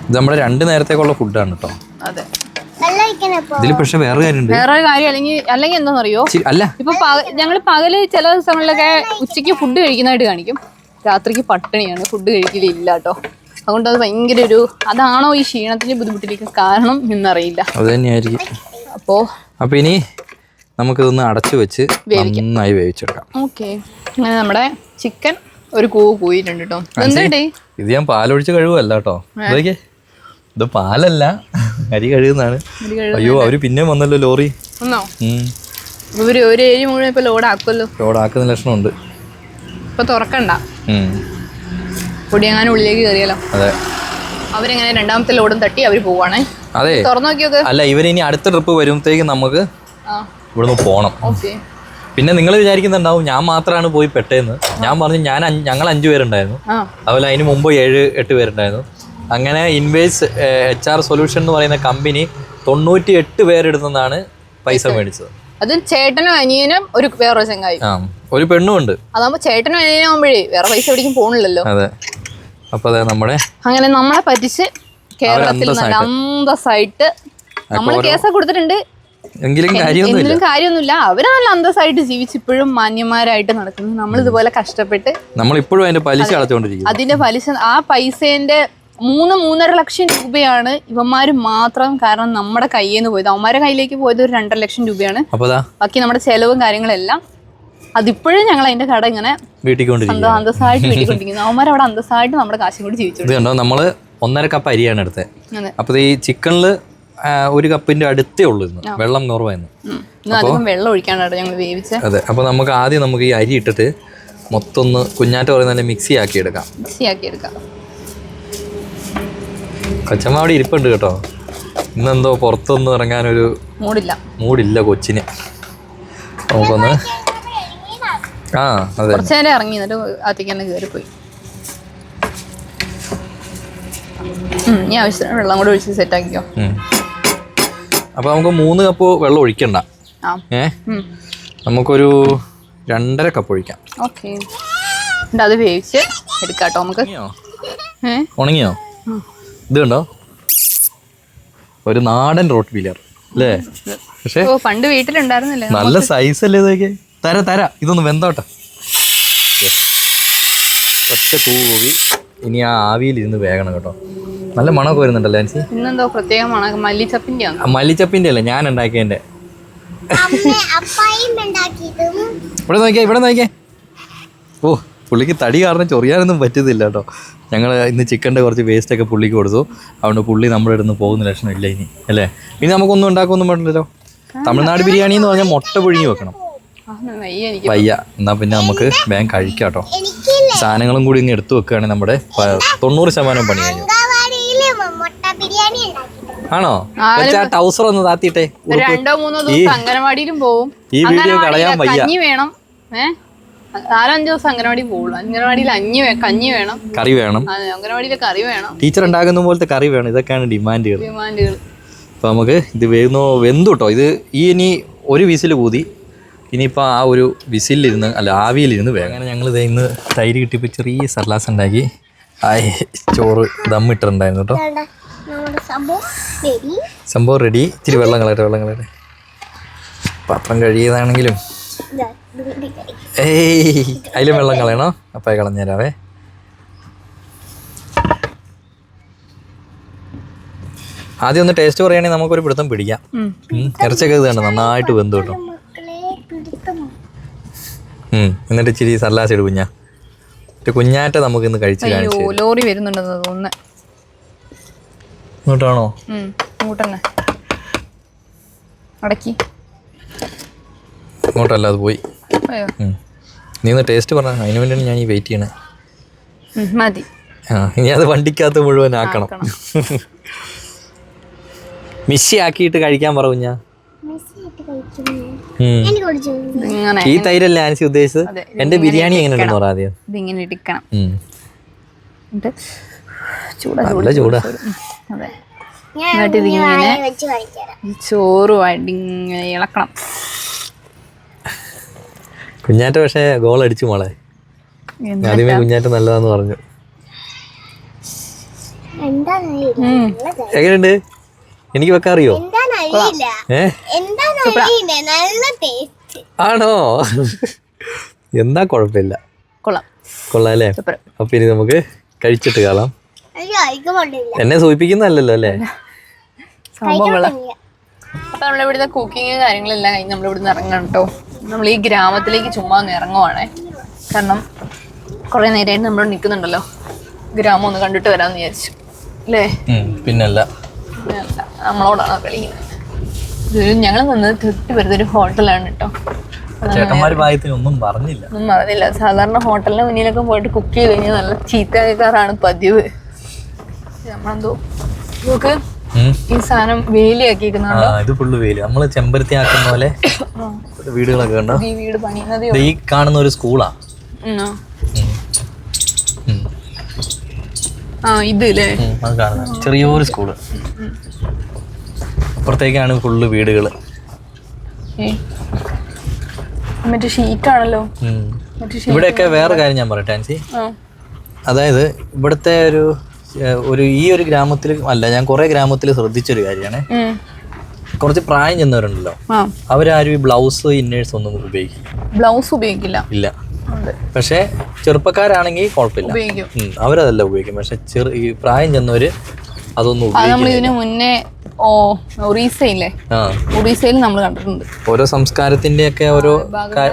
ഇത് നമ്മുടെ 2 നേരത്തേക്കുള്ള ഫുഡാണ് കേട്ടോ. ഇതിൽ പക്ഷെ വേറൊരു കാര്യം അല്ലെങ്കിൽ എന്താണെന്നറിയോ, അല്ല ഇപ്പൊ ഞങ്ങൾ പകല് ചില ദിവസങ്ങളിലൊക്കെ ഉച്ചയ്ക്ക് ഫുഡ് കഴിക്കുന്നതായിട്ട് കാണിക്കും, രാത്രിക്ക് പട്ടിണിയാണ്, ഫുഡ് കഴിക്കലില്ല കേട്ടോ. അതുകൊണ്ട് അത് ഭയങ്കര അതാണോ ഈ ക്ഷീണത്തിന്റെ ബുദ്ധിമുട്ടിലേക്ക് കാരണം എന്നറിയില്ല. അത് തന്നെയായിരിക്കും. അപ്പൊ ഇനി നമുക്കിതൊന്ന് അടച്ചു വെച്ച് നന്നായി വേവിച്ചെടുക്കാം. ഓക്കെ, അങ്ങനെ നമ്മുടെ ചിക്കൻ ഒരു കൂയിട്ടുണ്ട് കേട്ടോ. ഇത് ഞാൻ പാലൊഴിച്ച് കഴിവല്ല കേട്ടോ. ഇത് പാലല്ല, അരി കഴുകുന്നതാണ്. അയ്യോ, അവര് പിന്നെ വന്നല്ലോ ലോറി. ഒരു 7 മുഴുവൻ ഇപ്പൊ ലോഡാക്കുമല്ലോ. ലോഡാക്കുന്ന ലക്ഷണമുണ്ട്. ഇപ്പൊ തുറക്കണ്ട, പൊടിയങ്ങാനും ഉള്ളിലേക്ക് കയറിയല്ലോ. അതെ, അവരെങ്ങനെ രണ്ടാമത്തെ ലോഡും തട്ടി അവര് പോവാണേ. അതെ, തുറന്നു നോക്കിയൊക്കെ. അല്ല, ഇവരിനി അടുത്ത ട്രിപ്പ് വരുമ്പോഴത്തേക്ക് നമുക്ക് ഇവിടുന്ന് പോണം. ഓക്കെ. പിന്നെ നിങ്ങൾ വിചാരിക്കുന്നുണ്ടാവും ഞാൻ മാത്രമാണ് പോയി പെട്ടേന്ന്. ഞാൻ പറഞ്ഞു ഞങ്ങൾ 5 പേരുണ്ടായിരുന്നു. അതുപോലെ അതിന് മുമ്പ് 7-8 പേരുണ്ടായിരുന്നു. അങ്ങനെ ഇൻവേസ് HR സൊല്യൂഷൻ എന്ന് പറയുന്ന കമ്പനി 98 പേരെടുത്താണ് പൈസ മേടിച്ചത്. അതും ചേട്ടനും അനിയനും വേറൊരു ചങ്ങായി, ഒരു പെണ്ണും ഉണ്ട്. അതാകുമ്പോ ചേട്ടനും അനിയനാകുമ്പോഴേ വേറെ പൈസ എവിടേക്കും പോണില്ലല്ലോ. അതെ. അപ്പൊ അതെ, അങ്ങനെ നമ്മളെ പറ്റിച്ച് കേരളത്തിൽ നല്ല അന്തസ്സായിട്ട് നമ്മൾ കേസൊക്കെ കൊടുത്തിട്ടുണ്ട്. എങ്കിലും കാര്യമൊന്നുമില്ല. അവര് നല്ല അന്തസ്സായിട്ട് ജീവിച്ച് ഇപ്പോഴും മാന്യന്മാരായിട്ട് നടക്കുന്നു. നമ്മളിതുപോലെ കഷ്ടപ്പെട്ട് നമ്മളിപ്പോഴും അതിന്റെ പലിശ അടച്ചുകൊണ്ടിരിക്കും. അതിന്റെ പലിശ, ആ പൈസേന്റെ 3-3.5 ലക്ഷം രൂപയാണ് ഇവന്മാര് മാത്രം. കാരണം നമ്മുടെ കയ്യിൽ നിന്ന് പോയത്, അവന്മാരുടെ കയ്യിലേക്ക് പോയത് ഒരു 2.5 ലക്ഷം രൂപയാണ്. ബാക്കി നമ്മുടെ ചെലവും കാര്യങ്ങളെല്ലാം അതിപ്പോഴും ഞങ്ങൾ അതിന്റെ കട ഇങ്ങനെ അന്തസ്സായിട്ട് വീട്ടിക്കൊണ്ടിരിക്കുന്നു. അവന്മാരവിടെ അന്തസ്സായിട്ട് നമ്മുടെ കാശും കൂടി ജീവിച്ചു. നമ്മള് 1.5 കപ്പ് അരിയാണ് എടുത്തത്. അപ്പൊ ഈ ചിക്കനില് 1 കപ്പിന്റെ അടുത്തേ ഉള്ളൂ. വെള്ളം കുറവായിരുന്നു. അധികം വെള്ളം ഒഴിക്കാനാണ് ഞങ്ങൾ വേവിച്ചത്. അതെ. അപ്പൊ നമുക്ക് ആദ്യം ഈ അരി ഇട്ടിട്ട് മൊത്തം ഒന്ന് കുഞ്ഞാറ്റ പറയുന്ന മിക്സി ആക്കി എടുക്കാം. കൊച്ചമ്മ അവിടെ ഇരിപ്പുണ്ട് കേട്ടോ. ഇന്നെന്തോ പുറത്തൊന്നും ഇറങ്ങാനൊരു മൂടില്ല കൊച്ചിന്. നമുക്കൊന്ന് അതെ, കുറച്ച് നേരം ഇറങ്ങി എന്നിട്ട് അകത്തേക്ക് തന്നെ കയറിപ്പോയി. ഇനി ആവശ്യത്തിന് വെള്ളം കൂടെ ഒഴിച്ച് സെറ്റ് ആക്കിക്കോ. അപ്പൊ നമുക്ക് 3 കപ്പ് വെള്ളം ഒഴിക്കണ്ട. നമുക്കൊരു 2.5 കപ്പ് ഒഴിക്കാം. ഓക്കെ. അത് വേവിച്ച് എടുക്കാട്ടോ നമുക്ക്. ഉണങ്ങിയോ? ഇത് കണ്ടോ, ഒരു നാടൻ റോട്ട് വീലർ അല്ലേ? പക്ഷേ പണ്ട് വീട്ടിലുണ്ടായിരുന്നില്ലേ? നല്ല സൈസ് അല്ലേ ഇതൊക്കെ. തരാ ഇതൊന്ന് വെന്തോട്ടെ. ഒറ്റ കൂവി ഇനി ആ ആവിയിലിരുന്ന് വേഗണം കേട്ടോ. നല്ല മണമൊക്കെ വരുന്നുണ്ടല്ലോ ആൻസി. ഇന്നെന്തോ പ്രത്യേക മണം. മല്ലിച്ചപ്പിന്റെ അല്ല, ഞാൻ ഉണ്ടാക്കിയതിന്റെ. ഇവിടെ നോക്കിയേ. ഓ, പുള്ളിക്ക് തടി കാരണം ചൊറിയാനൊന്നും പറ്റുന്നില്ല കേട്ടോ. ഞങ്ങൾ ഇന്ന് ചിക്കൻ്റെ കുറച്ച് വേസ്റ്റൊക്കെ പുള്ളിക്ക് കൊടുത്തു. അതുകൊണ്ട് പുള്ളി നമ്മുടെ അടുത്ത് പോകുന്ന ലക്ഷണമില്ല ഇനി, അല്ലേ? ഇനി നമുക്കൊന്നും ഉണ്ടാക്കൊന്നും വേണ്ടല്ലോ. തമിഴ്നാട് ബിരിയാണി എന്ന് പറഞ്ഞാൽ മുട്ട പുഴുങ്ങി വെക്കണം. വയ്യ. എന്നാൽ പിന്നെ നമുക്ക് വേഗം കഴിക്കാം കേട്ടോ. സാധനങ്ങളും കൂടി ഇങ്ങ് എടുത്തു വെക്കുകയാണെങ്കിൽ നമ്മുടെ 90% പണി കഴിഞ്ഞു. ആണോ? ടൗസർ ഒന്ന് താത്തിട്ടെ. 2-3 ദിവസം അംഗനവാടിയിലും പോവും. ഈ വീഡിയോ കളയാൻ വയ്യ. വേണം 4-5 ദിവസം അംഗനവാടി പോകുള്ളൂ. അംഗനവാടിയിൽ കഞ്ഞി വേണം, കറി വേണം. അംഗനവാടിയിലെ കറി വേണം, ടീച്ചർ ഉണ്ടാക്കുന്ന പോലത്തെ കറി വേണം. ഇതൊക്കെയാണ് ഡിമാൻഡുകൾ. അപ്പൊ നമുക്ക് ഇത് വെന്തു കേട്ടോ. ഇത് ഇനി 1 വിസിൽ കൂതി. ഇനിയിപ്പോൾ ആ ഒരു വിസിലിരുന്ന് ആവിയിലിരുന്ന് വേഗം. അങ്ങനെ ഞങ്ങൾ ഇന്ന് തൈര് കിട്ടിയപ്പോൾ ചെറിയ സർലാസ് ഉണ്ടാക്കി. ചോറ് ദമ്മിട്ടുണ്ടായിരുന്നു കേട്ടോ. സംഭവം റെഡി. ഇച്ചിരി വെള്ളം കളയട്ടെ. പാത്രം കഴിയതാണെങ്കിലും അതിലും വെള്ളം കളയണോ? അപ്പം കളഞ്ഞുതരാവേ. ആദ്യം ഒന്ന് ടേസ്റ്റ് പറയുകയാണെങ്കിൽ നമുക്കൊരു പിടുത്തം പിടിക്കാം. ഇറച്ചൊക്കെ ഇത് കണ്ടോ, നന്നായിട്ട് വെന്തു കേട്ടോ. എന്നിട്ട് ഇച്ചിരി സർലാസ് ഇട് കുഞ്ഞാറ്റ നമുക്ക് ഇന്ന് കഴിച്ച് കാണിച്ചു. ലോറി വരുന്നുണ്ടെന്ന് തോന്നുന്നു. ഇങ്ങോട്ടാണോ? ഇങ്ങോട്ടല്ല, അത് പോയി. നീ ഒന്ന് ടേസ്റ്റ് പറഞ്ഞ. അതിന് വേണ്ടിയാണ് ഞാൻ ഈ വെയിറ്റ് ചെയ്യണേ. മതി. ഇനി അത് വണ്ടിക്കകത്ത് മുഴുവൻ ആക്കണം. മിസ്സി ആക്കിയിട്ട് കഴിക്കാൻ പറഞ്ഞു. ഈ തൈരല്ലേ ആൻസി ഉദ്ദേശിച്ചത്? എന്റെ ബിരിയാണി എങ്ങനെ ഉണ്ടെന്ന് പറയാം ആദ്യം. നല്ല ചൂടാ. എന്നിട്ട് ഇതിങ്ങനെ ചോറുമായിട്ട് ഇങ്ങനെ ഇളക്കണം. കുഞ്ഞാറ്റ പക്ഷേ ഗോൾ അടിച്ചു മോളെ. ആദ്യമേ കുഞ്ഞാറ്റ നല്ലതാന്ന് പറഞ്ഞു. എങ്ങനെയുണ്ട്? എനിക്ക് വെക്കാൻ അറിയോ? ആണോ? എന്താ കുഴപ്പമില്ല, കൊള്ളാം അല്ലേ? അപ്പൊ ഇനി നമുക്ക് കഴിച്ചിട്ട് കാണാം. എന്നെ സൂചിപ്പിക്കുന്നല്ലോ അല്ലേ? അപ്പൊ നമ്മളിവിടുത്തെ കുക്കിങ് കാര്യങ്ങളെല്ലാം കഴിഞ്ഞ് നമ്മളിവിടുന്ന് ഇറങ്ങണം കേട്ടോ. നമ്മൾ ഈ ഗ്രാമത്തിലേക്ക് ചുമ്മാ ഒന്ന് ഇറങ്ങുവാണേ. കാരണം കുറെ നേരമായിട്ട് നമ്മൾ നിൽക്കുന്നുണ്ടല്ലോ. ഗ്രാമം ഒന്ന് കണ്ടിട്ട് വരാമെന്ന് വിചാരിച്ചു, അല്ലേ? പിന്നല്ല, നമ്മളോടാണ് കളിക്കുന്നത്. ഞങ്ങൾ വന്നത് തൊട്ട് വെറുതെ ഒരു ഹോട്ടലാണ് കേട്ടോ. ചേട്ടന്മാര് ഭാഗത്തിന് ഒന്നും പറഞ്ഞില്ല. സാധാരണ ഹോട്ടലിന്റെ മുന്നിലൊക്കെ പോയിട്ട് കുക്ക് ചെയ്ത് കഴിഞ്ഞാൽ നല്ല ചീത്ത കേൾക്കാറാണ് പതിവ്. നമ്മളെന്തോ നോക്ക് ഈ സാധനം വേലിയാക്കിയിരിക്കുന്നുണ്ടോ? ഇത് ഫുള്ള് വേലി. നമ്മള് ചെമ്പരത്തി ആക്കുന്ന പോലെ വീടുകളൊക്കെ കണ്ടോ? ഈ വീട് പണിയുന്നത് ഈ കാണുന്ന ഒരു സ്കൂളാ. ഇതില്ലേ അത് കാണുന്നത് ചെറിയൊരു സ്കൂള്. അപ്പുറത്തേക്കാണ് ഫുള്ള് വീടുകള്. മറ്റേ ഷീറ്റാണല്ലോ. ഇവിടെയൊക്കെ വേറെ കാര്യം ഞാൻ പറയട്ടെ ആൻസി. അതായത് ഇവിടുത്തെ ഈ ഒരു ഗ്രാമത്തിൽ അല്ല, ഞാൻ കുറെ ഗ്രാമത്തിൽ ശ്രദ്ധിച്ചൊരു കാര്യമാണ്. കുറച്ച് പ്രായം ചെന്നവരുണ്ടല്ലോ, അവരാരും ഈ ബ്ലൗസ് ഇന്നേഴ്സ് ഒന്നും ഉപയോഗിക്കില്ല. ഇല്ല. പക്ഷെ ചെറുപ്പക്കാരാണെങ്കിൽ കുഴപ്പമില്ല, അവരതല്ല ഉപയോഗിക്കും. പക്ഷെ ഈ പ്രായം ചെന്നവര് അതൊന്നും ഇതിനു മുന്നേ ഒറീസയിൽ നമ്മൾ കണ്ടിട്ടുണ്ട്. ഓരോ സംസ്കാരത്തിന്റെ ഒക്കെ ഓരോ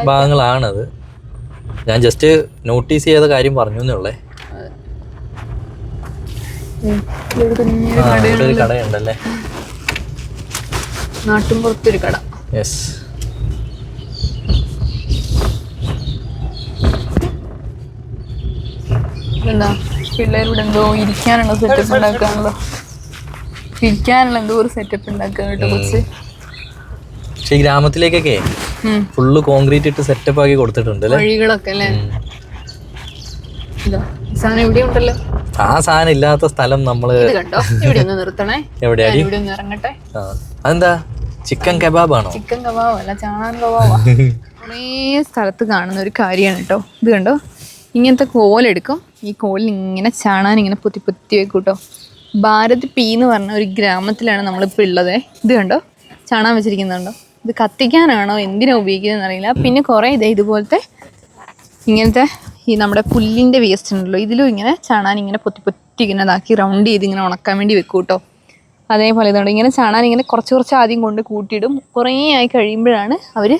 ഭാഗങ്ങളാണത്. ഞാൻ ജസ്റ്റ് നോട്ടീസ് ചെയ്ത കാര്യം പറഞ്ഞു എന്നുള്ളേ. ഒരു കടയുണ്ടല്ലേ, നാട്ടിൻപുറത്തൊരു കട. യെസ്. എന്താ പിള്ളേരുടെ എന്തോ ഇരിക്കാനുള്ള സെറ്റപ്പ് ഉണ്ടാക്കാണല്ലോ. ഇരിക്കാനുള്ള എന്തോ ഒരു സെറ്റപ്പ് ഉണ്ടാക്കുക കേട്ടോ കൊച്ച്. പക്ഷെ ഈ ഗ്രാമത്തിലേക്കൊക്കെ ഫുള്ള് കോൺക്രീറ്റ് ഇട്ട് സെറ്റപ്പ് ആക്കി കൊടുത്തിട്ടുണ്ട് വഴികളൊക്കെ അല്ലേ. സാധനം ഇവിടെ ഉണ്ടല്ലോ. ആ സാധനം ഇല്ലാത്ത സ്ഥലം നമ്മള് കണ്ടോ? ഇവിടെ ഒന്ന് നിർത്തണേ. എവിടെയാ? ഇവിടെ ഒന്ന് ഇറങ്ങട്ടെ. അതെന്താ ചിക്കൻ കബാബാണോ? ചിക്കൻ കബാബ് അല്ല, ചാണാൻ കബാബാ. കുറേ സ്ഥലത്ത് കാണുന്ന ഒരു കാര്യമാണ് കേട്ടോ. ഇത് കണ്ടോ, ഇങ്ങനത്തെ കോലെടുക്കും. ഈ കോലിൽ ഇങ്ങനെ ചാണാൻ ഇങ്ങനെ പൊത്തി പൊത്തി വെക്കും കേട്ടോ. ഭാരത് പി എന്ന് പറഞ്ഞ ഒരു ഗ്രാമത്തിലാണ് നമ്മളിപ്പോൾ ഉള്ളത്. ഇത് കണ്ടോ, ചാണാൻ വെച്ചിരിക്കുന്നുണ്ടോ? ഇത് കത്തിക്കാനാണോ എന്തിനാ ഉപയോഗിക്കുന്നതെന്ന് അറിയില്ല. പിന്നെ കുറേ ഇതുപോലത്തെ ഇങ്ങനത്തെ ഈ നമ്മുടെ പുല്ലിൻ്റെ വേസ്റ്റ് ഉണ്ടല്ലോ, ഇതിലും ഇങ്ങനെ ചാണാൻ ഇങ്ങനെ പൊത്തി പൊത്തി ഇങ്ങനെ ഇതാക്കി റൗണ്ട് ചെയ്ത് ഇങ്ങനെ ഉണക്കാൻ വേണ്ടി വെക്കും കേട്ടോ. അതേപോലെ ഇതുകൊണ്ട് ഇങ്ങനെ ചാണാൻ ഇങ്ങനെ കുറച്ച് ആദ്യം കൊണ്ട് കൂട്ടിയിടും. കുറേ ആയി കഴിയുമ്പോഴാണ് അവർ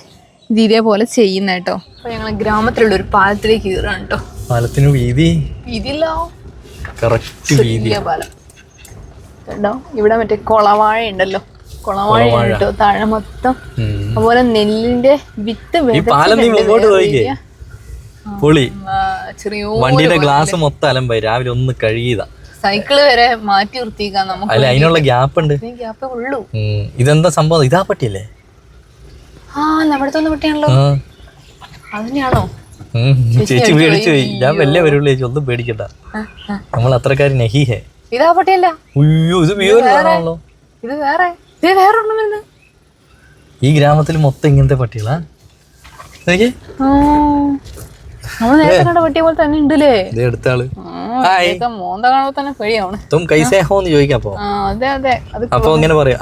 ഇത് ഇതേപോലെ ചെയ്യുന്നത് കേട്ടോ. അപ്പോൾ ഞങ്ങൾ ഗ്രാമത്തിലുള്ള ഒരു പാലത്തിലേക്ക് കയറുകയാണ് കേട്ടോ. പാലത്തിന് വീതിയില്ലോ, പാലം കേട്ടോ. ഇവിടെ മറ്റേ കൊളവാഴ ഉണ്ടല്ലോ, കൊളവാഴ കേട്ടോ താഴെ മൊത്തം. അതുപോലെ നെല്ലിന്റെ വിത്ത് വണ്ടിയുടെ ഗ്ലാസ് മൊത്തം അലമ്പായി. രാവിലെ ഒന്ന് കഴുകിയതാ. സൈക്കിള് വരെ മാറ്റി നിർത്തിക്കാൻ നമുക്ക്. അല്ല, അതിനുള്ള ഗ്യാപ്പ് ഉണ്ട്. ഗ്യാപ്പേ ഉള്ളൂ. ഇതെന്താ സംഭവം? ഇതാ പട്ടിയല്ലേ? നമ്മുടെ തന്നെ പട്ടിയാണല്ലോ. അതിനാണോ ചേച്ചി പേടിച്ചു പോയി. ഞാൻ വല്ലേ വരുള്ളൂ ചേച്ചി, ഒന്നും പേടിക്കണ്ട, നമ്മൾ അത്രക്കാരി നഹിഹേ. ഇതാ പട്ടിയല്ല. അയ്യോ, ഇത് വേറെയാണല്ലോ. ഇത് വേറെ ഒന്നും വരുന്നത്. ഈ ഗ്രാമത്തിൽ മൊത്തം ഇങ്ങനത്തെ പട്ടികളാ. നമ്മൾ നേരത്തെ കണ്ട പട്ടിയെ പോലെ തന്നെ ഉണ്ടല്ലേ. അടുത്താള് മോന്ത കാണുമ്പോ തന്നെ പേടിയാണ്. അതെ അതെ. അപ്പൊ ഇങ്ങനെ പറയും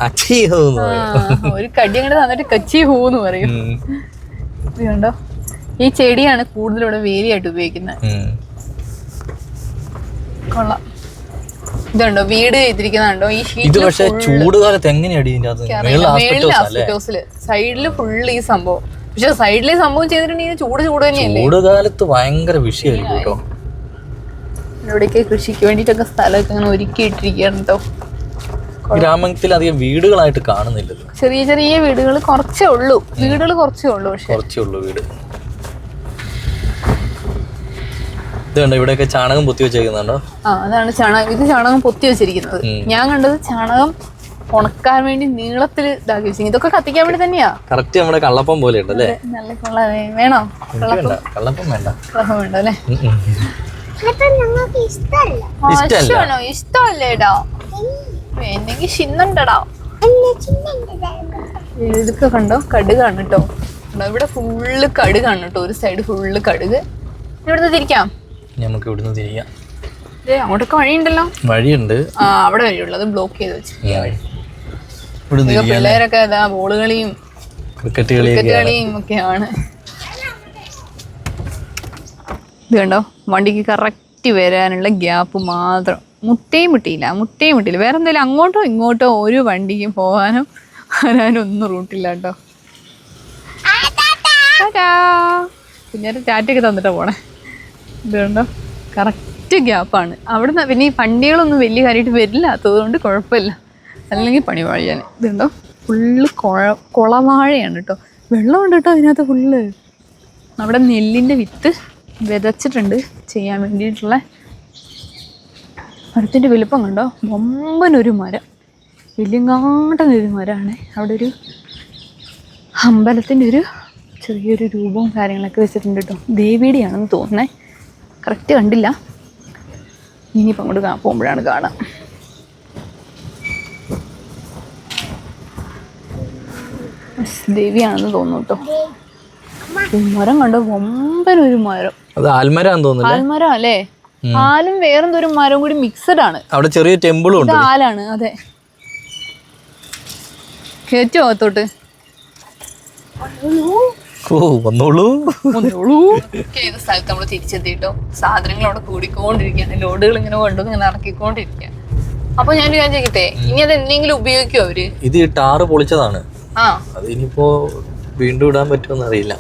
ഒരു കടി അങ്ങോട്ട് തന്നിട്ട് കച്ചി ഹൂന്ന് പറയും. കണ്ടോ, ഈ ചെടിയാണ് കൂടുതൽ ഇവിടെ വേലിയായിട്ട് ഉപയോഗിക്കുന്നത്. കൊള്ളാം. ഇതുണ്ടോ വീട് ചെയ്തിരിക്കുന്നുണ്ടോ? ഈ ഇത് പക്ഷേ ചൂടുകാലത്ത് എങ്ങനെയാണ് സൈഡില് ഫുള്ള് ഈ സംഭവം. പക്ഷെ സൈഡിലെ സംഭവം ചെയ്തിട്ടുണ്ടെങ്കിൽ ചൂട് തന്നെയല്ലേ. ചൂടുകാലത്ത് ഭയങ്കര വിഷയമായിരിക്കും കേട്ടോ. ഇവിടേക്ക് കൃഷിക്ക് വേണ്ടിട്ടൊക്കെ സ്ഥലമൊക്കെ അങ്ങനെ ഒരുക്കി ഇട്ടിരിക്കുകയാണ് കേട്ടോ. ഗ്രാമത്തിൽ അധികം വീടുകളായിട്ട് കാണുന്നില്ലല്ലോ. ചെറിയ ചെറിയ വീടുകൾ കുറച്ചേ ഉള്ളൂ. പക്ഷെ കുറച്ചേ ഉള്ളൂ വീട്. ഇതുണ്ടോ, ഇവിടെയൊക്കെ ചാണകം പൊത്തി വെച്ചേക്കുന്നുണ്ടോ? അതാണ് ചാണകം. ഇത് ചാണകം പൊത്തി വെച്ചിരിക്കുന്നത്. ഞാൻ കണ്ടത് ചാണകം ഉണക്കാൻ വേണ്ടി നീളത്തിൽ ഇതാക്കി വെച്ചിരിക്കും. ഇതൊക്കെ കത്തിക്കാൻ വേണ്ടി തന്നെയാ. കറക്റ്റ് നമ്മുടെ കള്ളപ്പം പോലെ ഉണ്ടല്ലേ. നല്ല കൊള്ളാവേ. വേണോ കള്ളപ്പം? വേണ്ട അല്ലേ. ഇഷ്ടമല്ലേടാ, വേണ്ടെങ്കിൽ ചിന്നണ്ടടാ. ഇതൊക്കെ കണ്ടോ, കടുകാണ് കേട്ടോ. ഇവിടെ ഫുള്ള് കടുകാണ് കേട്ടോ. ഒരു സൈഡ് ഫുള്ള് കടുക്. ഇവിടുന്ന് തിരിക്കാം. നമുക്ക് ഇവിടുന്ന് തിരിക്കാം. അങ്ങോട്ടൊക്കെ വഴിയുണ്ടല്ലോ. വഴിയുണ്ട്. അവിടെ വഴിയുള്ളത് ബ്ലോക്ക് ചെയ്ത് വെച്ചിരിക്കുക. പിള്ളേരൊക്കെ ബോള് കളിയും ക്രിക്കറ്റ് കളിയും ഒക്കെയാണ്. ഇത് കണ്ടോ, വണ്ടിക്ക് കറക്റ്റ് വരാനുള്ള ഗ്യാപ്പ് മാത്രം. മുട്ടയും മുട്ടിയില്ല. വേറെ എന്തെങ്കിലും അങ്ങോട്ടോ ഇങ്ങോട്ടോ ഒരു വണ്ടിക്കും പോകാനും വരാനും ഒന്നും റൂട്ടില്ല കേട്ടോ. പിന്നെ ടാറ്റയൊക്കെ തന്നിട്ടാ പോണേ. ഇത് കണ്ടോ, കറക്റ്റ് ഗ്യാപ്പാണ്. അവിടുന്ന് പിന്നെ ഈ വണ്ടികളൊന്നും വലിയ കാര്യമായിട്ട് വരില്ലാത്തത് കൊണ്ട് കുഴപ്പമില്ല, അല്ലെങ്കിൽ പണി പാഴിയാൻ. ഇതുണ്ടോ, ഫുള്ള് കുളവാഴയാണ് കേട്ടോ. വെള്ളമുണ്ട് കേട്ടോ അതിനകത്ത് ഫുള്ള്. അവിടെ നെല്ലിൻ്റെ വിത്ത് വിതച്ചിട്ടുണ്ട് ചെയ്യാൻ വേണ്ടിയിട്ടുള്ള. മരത്തിൻ്റെ വലുപ്പം കണ്ടോ, വമ്പനൊരു മരം, വലിയങ്ങാട്ടനൊരു മരമാണ്. അവിടെ ഒരു അമ്പലത്തിൻ്റെ ഒരു ചെറിയൊരു രൂപവും കാര്യങ്ങളൊക്കെ വെച്ചിട്ടുണ്ട് കേട്ടോ. ദേവിയുടെയാണെന്ന് തോന്നുന്നേ, കറക്റ്റ് കണ്ടില്ല. ഇനിയിപ്പം അങ്ങോട്ട് പോകുമ്പോഴാണ് കാണാം. ദേവിയാണെന്ന് തോന്നുന്നു കേട്ടോ. മരം കണ്ടോ, വമ്പനൊരു മരം. അത് ആൽമരം തോന്നുന്നു. ആൽമരം അല്ലേ? ആലും വേറെന്തൊരു മരം കൂടി മിക്സഡ് ആണ്. അവിടെ ചെറിയ ടെമ്പിളും ഉണ്ട്. ആലാണ്. അതെ, കേറ്റോ അകത്തോട്ട്? വന്നോളൂ. ഏത് സ്ഥലത്ത് നമ്മൾ തിരിച്ചെത്തിട്ടോ. സാധനങ്ങൾ അവിടെ കൂടിക്കൊണ്ടിരിക്കുകയാണ്. ലോഡുകൾ ഇങ്ങനെ കൊണ്ടുവന്ന് ഇങ്ങനെ ഇറക്കിക്കൊണ്ടിരിക്കുക. അപ്പൊ ഞാൻ ചോദിക്കട്ടെ, ഇനി അത് എന്തെങ്കിലും ഉപയോഗിക്കുമോ അവര്? ഇത് ടാറ് പൊളിച്ചതാണ്. അത് ഇനിയിപ്പോ വീണ്ടും ഇടാൻ പറ്റുമെന്ന് അറിയില്ല.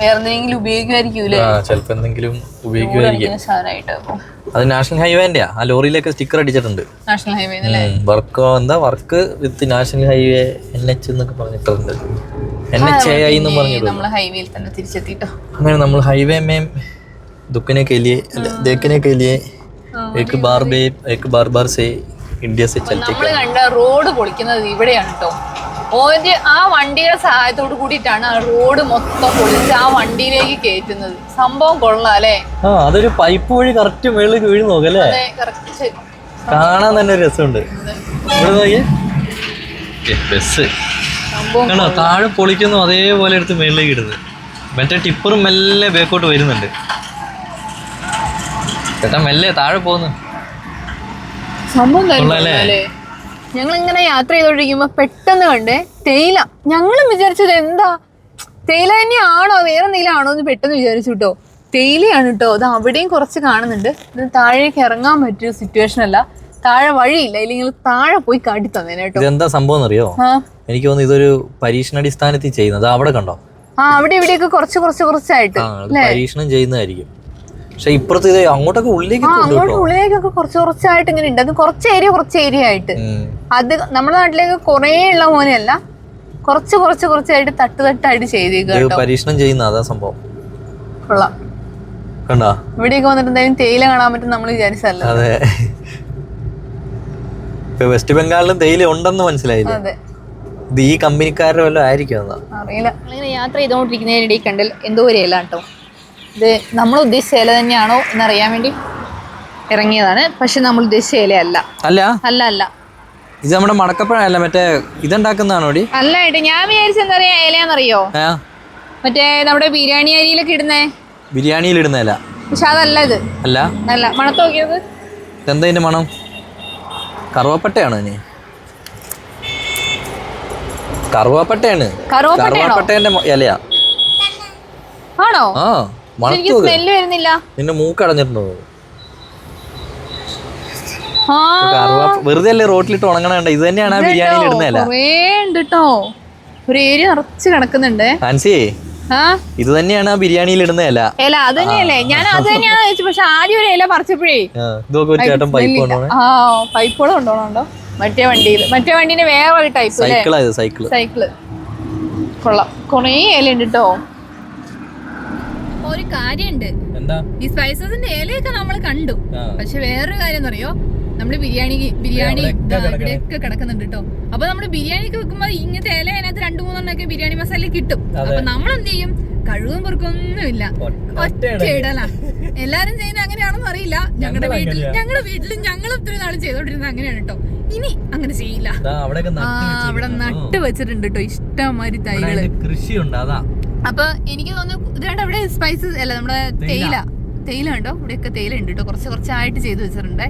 വേറെ എന്തെങ്കിലും ഉപയോഗിക്കുമായിരിക്കൂലേ? ചിലപ്പോ എന്തെങ്കിലും ഉപയോഗിക്കുമായിരിക്കും. അത് നാഷണൽ ഹൈവേന്റെയാ. ആ ലോറിയിലൊക്കെ സ്റ്റിക്കർ അടിച്ചിട്ടുണ്ട്. National highway work with national highway NH എന്നൊക്കെ പറഞ്ഞിട്ടുണ്ട്. NHAI എന്ന് പറഞ്ഞിട്ടുണ്ട്. നമ്മൾ ഹൈവേയിൽ തന്നെ തിരിച്ചെത്തിട്ടോ. അങ്ങനെ നമ്മൾ ഹൈവേ മേം ദുഃഖനെ के लिए देखने के लिए एक बार से इंडिया से चलते. നമ്മൾ കണ്ട റോഡ് പൊളിക്കുന്നത് ഇവിടെയാണ് കേട്ടോ. ആ വണ്ടിയുടെ സഹായത്തോട് കൂടിയിട്ടാണ് ആ റോഡ് മൊത്തം പൊളിച്ച് ആ വണ്ടിയിലേക്ക് കയറ്റുന്നത്. സംഭവം കൊള്ളാം അല്ലേ? അതൊരു പൈപ്പ് വഴി കറക്റ്റ് മേളിലേക്ക് വീഴുന്നു നോക്കല്ലേ? കാണാൻ തന്നെ ഒരു രസമുണ്ട്. ബസ് താഴെ പൊളിക്കുന്നു, അതേപോലെ എടുത്ത് മേളിലേക്ക് ഇടുന്നത്. മറ്റേ ടിപ്പറും മെല്ലെ ബേക്കോട്ട് വരുന്നുണ്ട്. ചേട്ടാ മെല്ലെ താഴെ പോകുന്നു. സംഭവം ഞങ്ങളിങ്ങനെ യാത്ര ചെയ്തോണ്ടിരിക്കുമ്പോ പെട്ടെന്ന് കണ്ടേ തേയില. ഞങ്ങളും വിചാരിച്ചത് എന്താ തേയില തന്നെയാണോ വേറെ എന്തെങ്കിലും ആണോ എന്ന് പെട്ടെന്ന് വിചാരിച്ചു കേട്ടോ. തേയിലയാണ് കേട്ടോ. അത് അവിടെയും കുറച്ച് കാണുന്നുണ്ട്. ഇത് താഴേക്ക് ഇറങ്ങാൻ പറ്റിയ സിറ്റുവേഷൻ അല്ല, താഴെ വഴിയില്ല. ഇല്ലെങ്കിൽ താഴെ പോയി കാട്ടി തന്നെ കേട്ടോ. ഇതെന്താ സംഭവം അറിയോ? എനിക്ക് തോന്നുന്നു ഇതൊരു പരീക്ഷണാടിസ്ഥാനത്തിൽ ചെയ്യുന്നത്. അവിടെ കണ്ടോ, അവിടെ ഇവിടെയൊക്കെ കുറച്ചായിട്ട് പരീക്ഷണം ചെയ്യുന്നതായിരിക്കും. പക്ഷെ ഇപ്പുറത്ത് ഇത് അങ്ങോട്ടൊക്കെ ഉള്ളിലേക്കൊക്കെ കുറച്ചായിട്ട് ഇങ്ങനെ ഉണ്ട്. അത് കുറച്ച് ഏരിയ ആയിട്ട്. അത് നമ്മുടെ നാട്ടിലേക്ക് കുറേ ഉള്ള പോലെയല്ല, കുറച്ചായിട്ട് തട്ടായിട്ട് ചെയ്തേക്കും. പരീക്ഷണം ചെയ്യുന്ന അതാ സംഭവം. കൊള്ളാം. കണ്ടോ, ഇവിടെയൊക്കെ വന്നിട്ട് എന്തായാലും തേയില കാണാൻ പറ്റും നമ്മൾ വിചാരിച്ചല്ലോ. അതെ, ഇപ്പൊ വെസ്റ്റ് ബംഗാളിലും തേയില ഉണ്ടെന്ന് മനസ്സിലായില്ലേ? അതെ, ഇത് ഈ കമ്പനിക്കാരുടെ വല്ലതും ആയിരിക്കും അറിയില്ല. നമ്മളിങ്ങനെ യാത്ര ചെയ്തുകൊണ്ടിരിക്കുന്നതിനിടയിൽ കണ്ടിൽ എന്തോ ഒരു ഇല കേട്ടോ. ഇത് നമ്മൾ ഉദ്ദേശിച്ച ഇല തന്നെയാണോ എന്നറിയാൻ വേണ്ടി ഇറങ്ങിയതാണ്. പക്ഷെ നമ്മൾ ഉദ്ദേശിച്ച ഇല അല്ല. ഇത് നമ്മുടെ മടക്കപ്പഴല്ല, മറ്റേ ഇതുണ്ടാക്കുന്നതാണോ? അല്ല ഏട്ടാ, ഞാൻ വിചാരിച്ച എന്താ പറയാ ഇലയാന്നറിയോ? മറ്റേ നമ്മുടെ ബിരിയാണി അരിയിലൊക്കെ ഇടുന്നേ. ബിരിയാണിയിൽ ഇടുന്ന ഇല. പക്ഷെ അതല്ല. ഇത് അല്ല. മണത്ത് നോക്കിയത് എന്താ ഇതിന്റെ മണം? കറുവാപ്പട്ടയാണോ? ഇനി കറുവാപ്പട്ടേന്റെ ഇലയാ ആണോ? സ്മെല്ല് വരുന്നില്ല. നിന്റെ മൂക്കടഞ്ഞിട്ടുണ്ടോ? വെറുതെ അല്ലേ റോട്ടിലിട്ട് ഉണങ്ങണ. ഇത് തന്നെയാണ് ബിരിയാണിയിൽ ഇടുന്നതല്ല. ഒരു ഏരിയ നിറച്ച് കിടക്കുന്നുണ്ട്. ഇത് തന്നെയാണ് ആ ബിരിയാണിയിൽ ഇടുന്നതല്ല. അത് തന്നെയല്ലേ, ഞാൻ അത് തന്നെയാണ് ചോദിച്ചത്. പക്ഷെ ആദ്യം ഒരു ഇല പറിച്ചപ്പോഴേ ചേട്ടൻ പൈപ്പ് പൈപ്പുകളും ഉണ്ടോണോ മറ്റേ വണ്ടീന്റെ വേറെ ഒരു ടൈപ്പ് സൈക്കിള്. കൊള്ളാം, കുറേ ഇല ഉണ്ട് കേട്ടോ. ഒരു കാര്യമുണ്ട്, ഈ സ്പൈസസിന്റെ ഇലയൊക്കെ നമ്മൾ കണ്ടു. പക്ഷെ വേറൊരു കാര്യം എന്നറിയോ, നമ്മള് ബിരിയാണി ഇവിടെയൊക്കെ കിടക്കുന്നുണ്ട് കേട്ടോ. അപ്പൊ നമ്മള് ബിരിയാണിക്ക് വെക്കുമ്പോ ഇങ്ങനത്തെ ഇല അതിനകത്ത് 2-3 ബിരിയാണി മസാല കിട്ടും. അപ്പൊ നമ്മൾ എന്ത് ചെയ്യും? കഴിവും പെറുക്കൊന്നുമില്ല, ഒറ്റ ഇടലാ. എല്ലാരും ചെയ്യുന്നത് അങ്ങനെയാണെന്ന് അറിയില്ല. ഞങ്ങളുടെ വീട്ടിലും ഞങ്ങൾ ഇത്രയും നാളും ചെയ്തോണ്ടിരുന്നത് അങ്ങനെയാണ് കേട്ടോ. ഇനി അങ്ങനെ ചെയ്യില്ല. അവിടെ നട്ട് വെച്ചിട്ടുണ്ട് കേട്ടോ ഇഷ്ടംമാതിരി തൈകള്. കൃഷിയുണ്ട്. അതാ അപ്പൊ എനിക്ക് തോന്നുന്നു ഇതുകൊണ്ട് അവിടെ സ്പൈസസ് അല്ല, നമ്മുടെ തേയില ഉണ്ടോ? ഇവിടെയൊക്കെ തേയില ഉണ്ട് കേട്ടോ. കുറച്ചായിട്ട് ചെയ്ത് വെച്ചിട്ടുണ്ട്.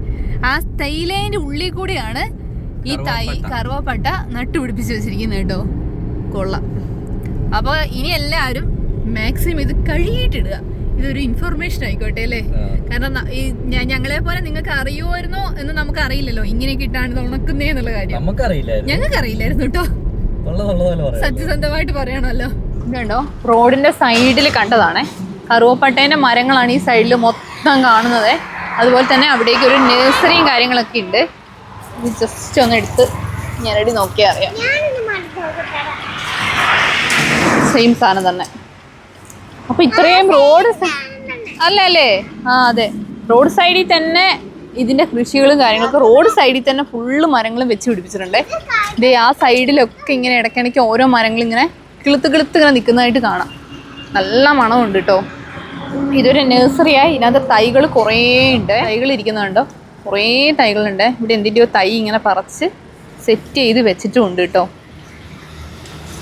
ആ തേയിലേന്റെ ഉള്ളിൽ കൂടെയാണ് ഈ കറുവാപ്പട്ട നട്ടുപിടിപ്പിച്ച് വെച്ചിരിക്കുന്നത് കേട്ടോ. കൊള്ളാം. അപ്പൊ ഇനി എല്ലാവരും മാക്സിമം ഇത് കഴുകിയിട്ടിടുക. ഇതൊരു ഇൻഫർമേഷൻ ആയിക്കോട്ടെ അല്ലേ? കാരണം ഞങ്ങളെ പോലെ നിങ്ങൾക്ക് അറിയുമായിരുന്നോ എന്ന് നമുക്ക് അറിയില്ലല്ലോ. ഇങ്ങനെയൊക്കെ ഇട്ടാണ് ഉണക്കുന്നേ എന്നുള്ള കാര്യം ഞങ്ങൾക്ക് അറിയില്ലായിരുന്നു കേട്ടോ. സത്യസന്ധമായിട്ട് പറയണല്ലോ. ഇതുണ്ടോ, റോഡിന്റെ സൈഡിൽ കണ്ടതാണേ. കറുവപ്പട്ടേന്റെ മരങ്ങളാണ് ഈ സൈഡിൽ മൊത്തം കാണുന്നത്. അതുപോലെ തന്നെ അവിടേക്ക് ഒരു നഴ്സറിയും കാര്യങ്ങളൊക്കെ ഉണ്ട്. ജസ്റ്റ് ഒന്ന് എടുത്ത് ഞാനടി നോക്കിയാൽ അറിയാം. സെയിം സാധനം തന്നെ. അപ്പൊ ഇത്രയും റോഡ് അല്ലേ? ആ അതെ, റോഡ് സൈഡിൽ തന്നെ ഇതിന്റെ കൃഷികളും കാര്യങ്ങളൊക്കെ റോഡ് സൈഡിൽ തന്നെ ഫുള്ള് മരങ്ങളും വെച്ച് പിടിപ്പിച്ചിട്ടുണ്ട്. ഇതേ ആ സൈഡിലൊക്കെ ഇങ്ങനെ ഇടയ്ക്കിടയ്ക്ക് ഓരോ മരങ്ങൾ ഇങ്ങനെ കിളുത്ത് ഇങ്ങനെ നിൽക്കുന്നതായിട്ട് കാണാം. നല്ല മണമുണ്ട് കേട്ടോ. ഇതൊരു നഴ്സറിയായി. ഇതിനകത്ത് തൈകൾ കുറേ ഉണ്ട്. തൈകൾ ഇരിക്കുന്നുണ്ടോ? കുറേ തൈകളുണ്ട്. ഇവിടെ എന്തിൻ്റെയോ തൈ ഇങ്ങനെ പറിച്ച് സെറ്റ് ചെയ്ത് വെച്ചിട്ടുമുണ്ട് കേട്ടോ.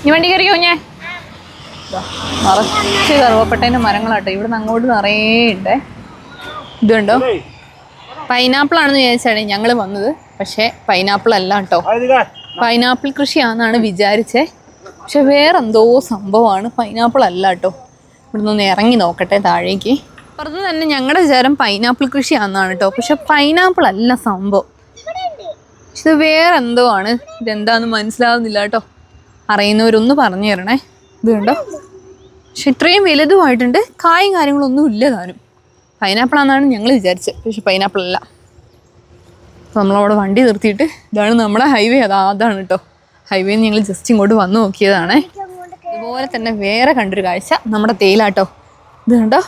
ഇനി വണ്ടി കയറിയോ? ഞാൻ നിറച്ച് കറുവപ്പട്ടേൻ്റെ മരങ്ങളാട്ടോ. ഇവിടെ നിന്ന് അങ്ങോട്ട് നിറയെ ഉണ്ട്. ഇതുണ്ടോ? പൈനാപ്പിൾ ആണെന്ന് വിചാരിച്ചാണ് ഞങ്ങൾ വന്നത്. പക്ഷേ പൈനാപ്പിൾ അല്ല കേട്ടോ. പൈനാപ്പിൾ കൃഷിയാണെന്നാണ് വിചാരിച്ചേ. പക്ഷെ വേറെന്തോ സംഭവമാണ്. പൈനാപ്പിൾ അല്ല കേട്ടോ. ഇവിടെ നിന്ന് ഇറങ്ങി നോക്കട്ടെ താഴേക്ക്. അപ്പുറത്ത് തന്നെ ഞങ്ങളുടെ വിചാരം പൈനാപ്പിൾ കൃഷിയാണെന്നാണ് കേട്ടോ. പക്ഷെ പൈനാപ്പിൾ അല്ല സംഭവം. പക്ഷെ ഇത് വേറെന്തോ ആണ്. ഇതെന്താണെന്ന് മനസ്സിലാവുന്നില്ല കേട്ടോ. അറിയുന്നവരൊന്ന് പറഞ്ഞു തരണേ. ഇത് കണ്ടോ? പക്ഷെ ഇത്രയും വലുതുമായിട്ടുണ്ട്. കായും കാര്യങ്ങളൊന്നും ഇല്ല താനും. പൈനാപ്പിൾ ആണെന്നാണ് ഞങ്ങൾ വിചാരിച്ചത്. പക്ഷെ പൈനാപ്പിൾ അല്ല. അപ്പോൾ നമ്മളവിടെ വണ്ടി നിർത്തിയിട്ട് ഇതാണ് നമ്മുടെ ഹൈവേ. അതാണ് കേട്ടോ ഹൈവേ. ഞങ്ങൾ ജസ്റ്റ് ഇങ്ങോട്ട് വന്ന് നോക്കിയതാണേ. ഇതുപോലെ തന്നെ വേറെ കണ്ടൊരു കാഴ്ച നമ്മുടെ തേയില കേട്ടോ. ഇത് കണ്ടോ?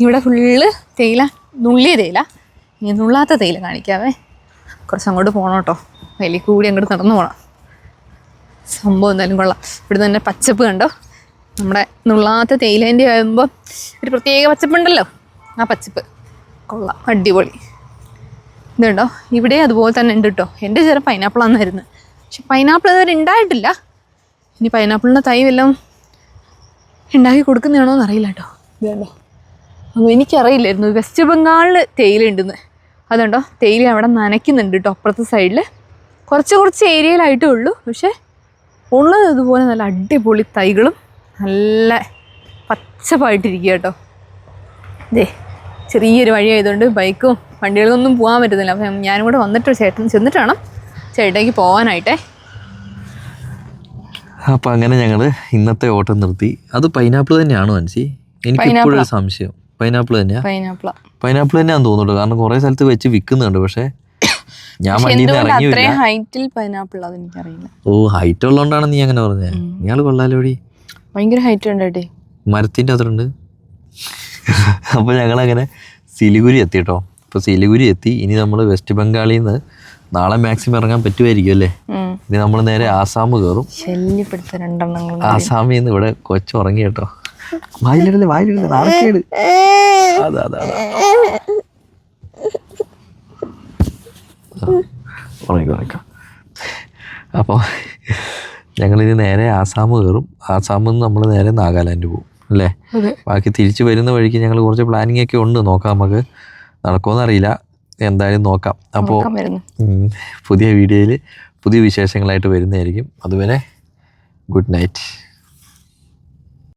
ഇവിടെ ഫുള്ള് തേയില, നുള്ളിയ തേയില. ഇനി നുള്ളാത്ത തേയില കാണിക്കാവേ. കുറച്ച് അങ്ങോട്ട് പോകണം കേട്ടോ. വലിയ കൂടി അങ്ങോട്ട് നടന്നു പോകണം. സംഭവം എന്തായാലും കൊള്ളാം. ഇവിടെ തന്നെ പച്ചപ്പ് കണ്ടോ? നമ്മുടെ നുള്ളാത്ത തേയിലേൻ്റെ ആകുമ്പോൾ ഒരു പ്രത്യേക പച്ചപ്പുണ്ടല്ലോ. ആ പച്ചപ്പ് കൊള്ളാം, അടിപൊളി. ഇതുണ്ടോ? ഇവിടെ അതുപോലെ തന്നെ ഉണ്ട് കേട്ടോ. എൻ്റെ ചെറു പൈനാപ്പിൾ ആണെന്നായിരുന്നു. പക്ഷെ പൈനാപ്പിൾ ഇതുവരെ ഉണ്ടായിട്ടില്ല. ഇനി പൈനാപ്പിളിൻ്റെ തൈ വല്ലതും ഉണ്ടാക്കി കൊടുക്കുന്നതാണോ എന്നറിയില്ല കേട്ടോ. ഇതുണ്ടോ? അപ്പോൾ എനിക്കറിയില്ലായിരുന്നു വെസ്റ്റ് ബംഗാളിൽ തേയില ഉണ്ടെന്ന്. അതുണ്ടോ? തേയില അവിടെ നനയ്ക്കുന്നുണ്ട് കേട്ടോ. അപ്പുറത്തെ സൈഡിൽ കുറച്ച് ഏരിയയിലായിട്ടേ ഉള്ളൂ. പക്ഷേ ഉള്ളത് ഇതുപോലെ നല്ല അടിപൊളി തൈകളും നല്ല പച്ചപ്പായിട്ടിരിക്കുക കേട്ടോ. ഇതേ ചെറിയൊരു വഴിയായതുകൊണ്ട് ബൈക്കും വണ്ടികളൊന്നും പോകാൻ പറ്റുന്നില്ല. അപ്പം ഞാനും കൂടെ വന്നിട്ട് ചേട്ടൻ ചെന്നിട്ട് വേണം ചേട്ടയ്ക്ക് പോകാനായിട്ടേ. അപ്പം അങ്ങനെ ഞങ്ങൾ ഇന്നത്തെ ഓട്ടം നിർത്തി. അത് പൈനാപ്പിൾ തന്നെയാണോ മനസ്സി? എനിക്ക് ഇപ്പോഴും ഒരു സംശയം. പൈനാപ്പിൾ തന്നെയാ? പൈനാപ്പിൾ തന്നെയാന്ന് തോന്നുന്നുണ്ട്. കാരണം കുറേ സ്ഥലത്ത് വെച്ച് വിൽക്കുന്നുണ്ട്. പക്ഷേ ഞാൻ വണ്ടിയിൽ നിന്ന് ഇറങ്ങിയില്ല. ഹൈറ്റിൽ പൈനാപ്പിൾ അതെനിക്കറിയില്ല. ഓ, ഹൈറ്റ് ഉള്ളതുകൊണ്ടാണ് നീ അങ്ങനെ പറഞ്ഞത്. ഇയാൾ കൊള്ളാലോടി. ഭയങ്കര ഹൈറ്റ് ഉണ്ട്. മരത്തിൻ്റെ അത്രയുണ്ട്. അപ്പോൾ ഞങ്ങളങ്ങനെ സിലിഗുരി എത്തി കേട്ടോ. അപ്പോൾ സിലിഗുരി എത്തി. ഇനി നമ്മൾ വെസ്റ്റ് ബംഗാളിൽ നിന്ന് നാളെ മാക്സിമം ഇറങ്ങാൻ പറ്റുമായിരിക്കും അല്ലേ? ഇനി നമ്മൾ നേരെ ആസാം കയറും. ആസാമിൽ നിന്ന് ഇവിടെ കൊച്ചുറങ്ങി കേട്ടോ. വായിലിടല്ലേ നാളേക്കേട്. അതാ ഉറങ്ങിക്കോ. അപ്പോൾ ഞങ്ങളിനി നേരെ ആസാം കയറും. ആസാമിൽ നിന്ന് നമ്മൾ നേരെ നാഗാലാൻഡ് പോകും അല്ലേ? ബാക്കി തിരിച്ചു വരുന്ന വഴിക്ക് ഞങ്ങൾ കുറച്ച് പ്ലാനിങ് ഒക്കെ ഉണ്ട്. നോക്കാം, നമുക്ക് നടക്കുമെന്നറിയില്ല. എന്തായാലും നോക്കാം. അപ്പോൾ പുതിയ വീഡിയോയിൽ പുതിയ വിശേഷങ്ങളായിട്ട് വരുന്നതായിരിക്കും. അതുവരെ ഗുഡ് നൈറ്റ്.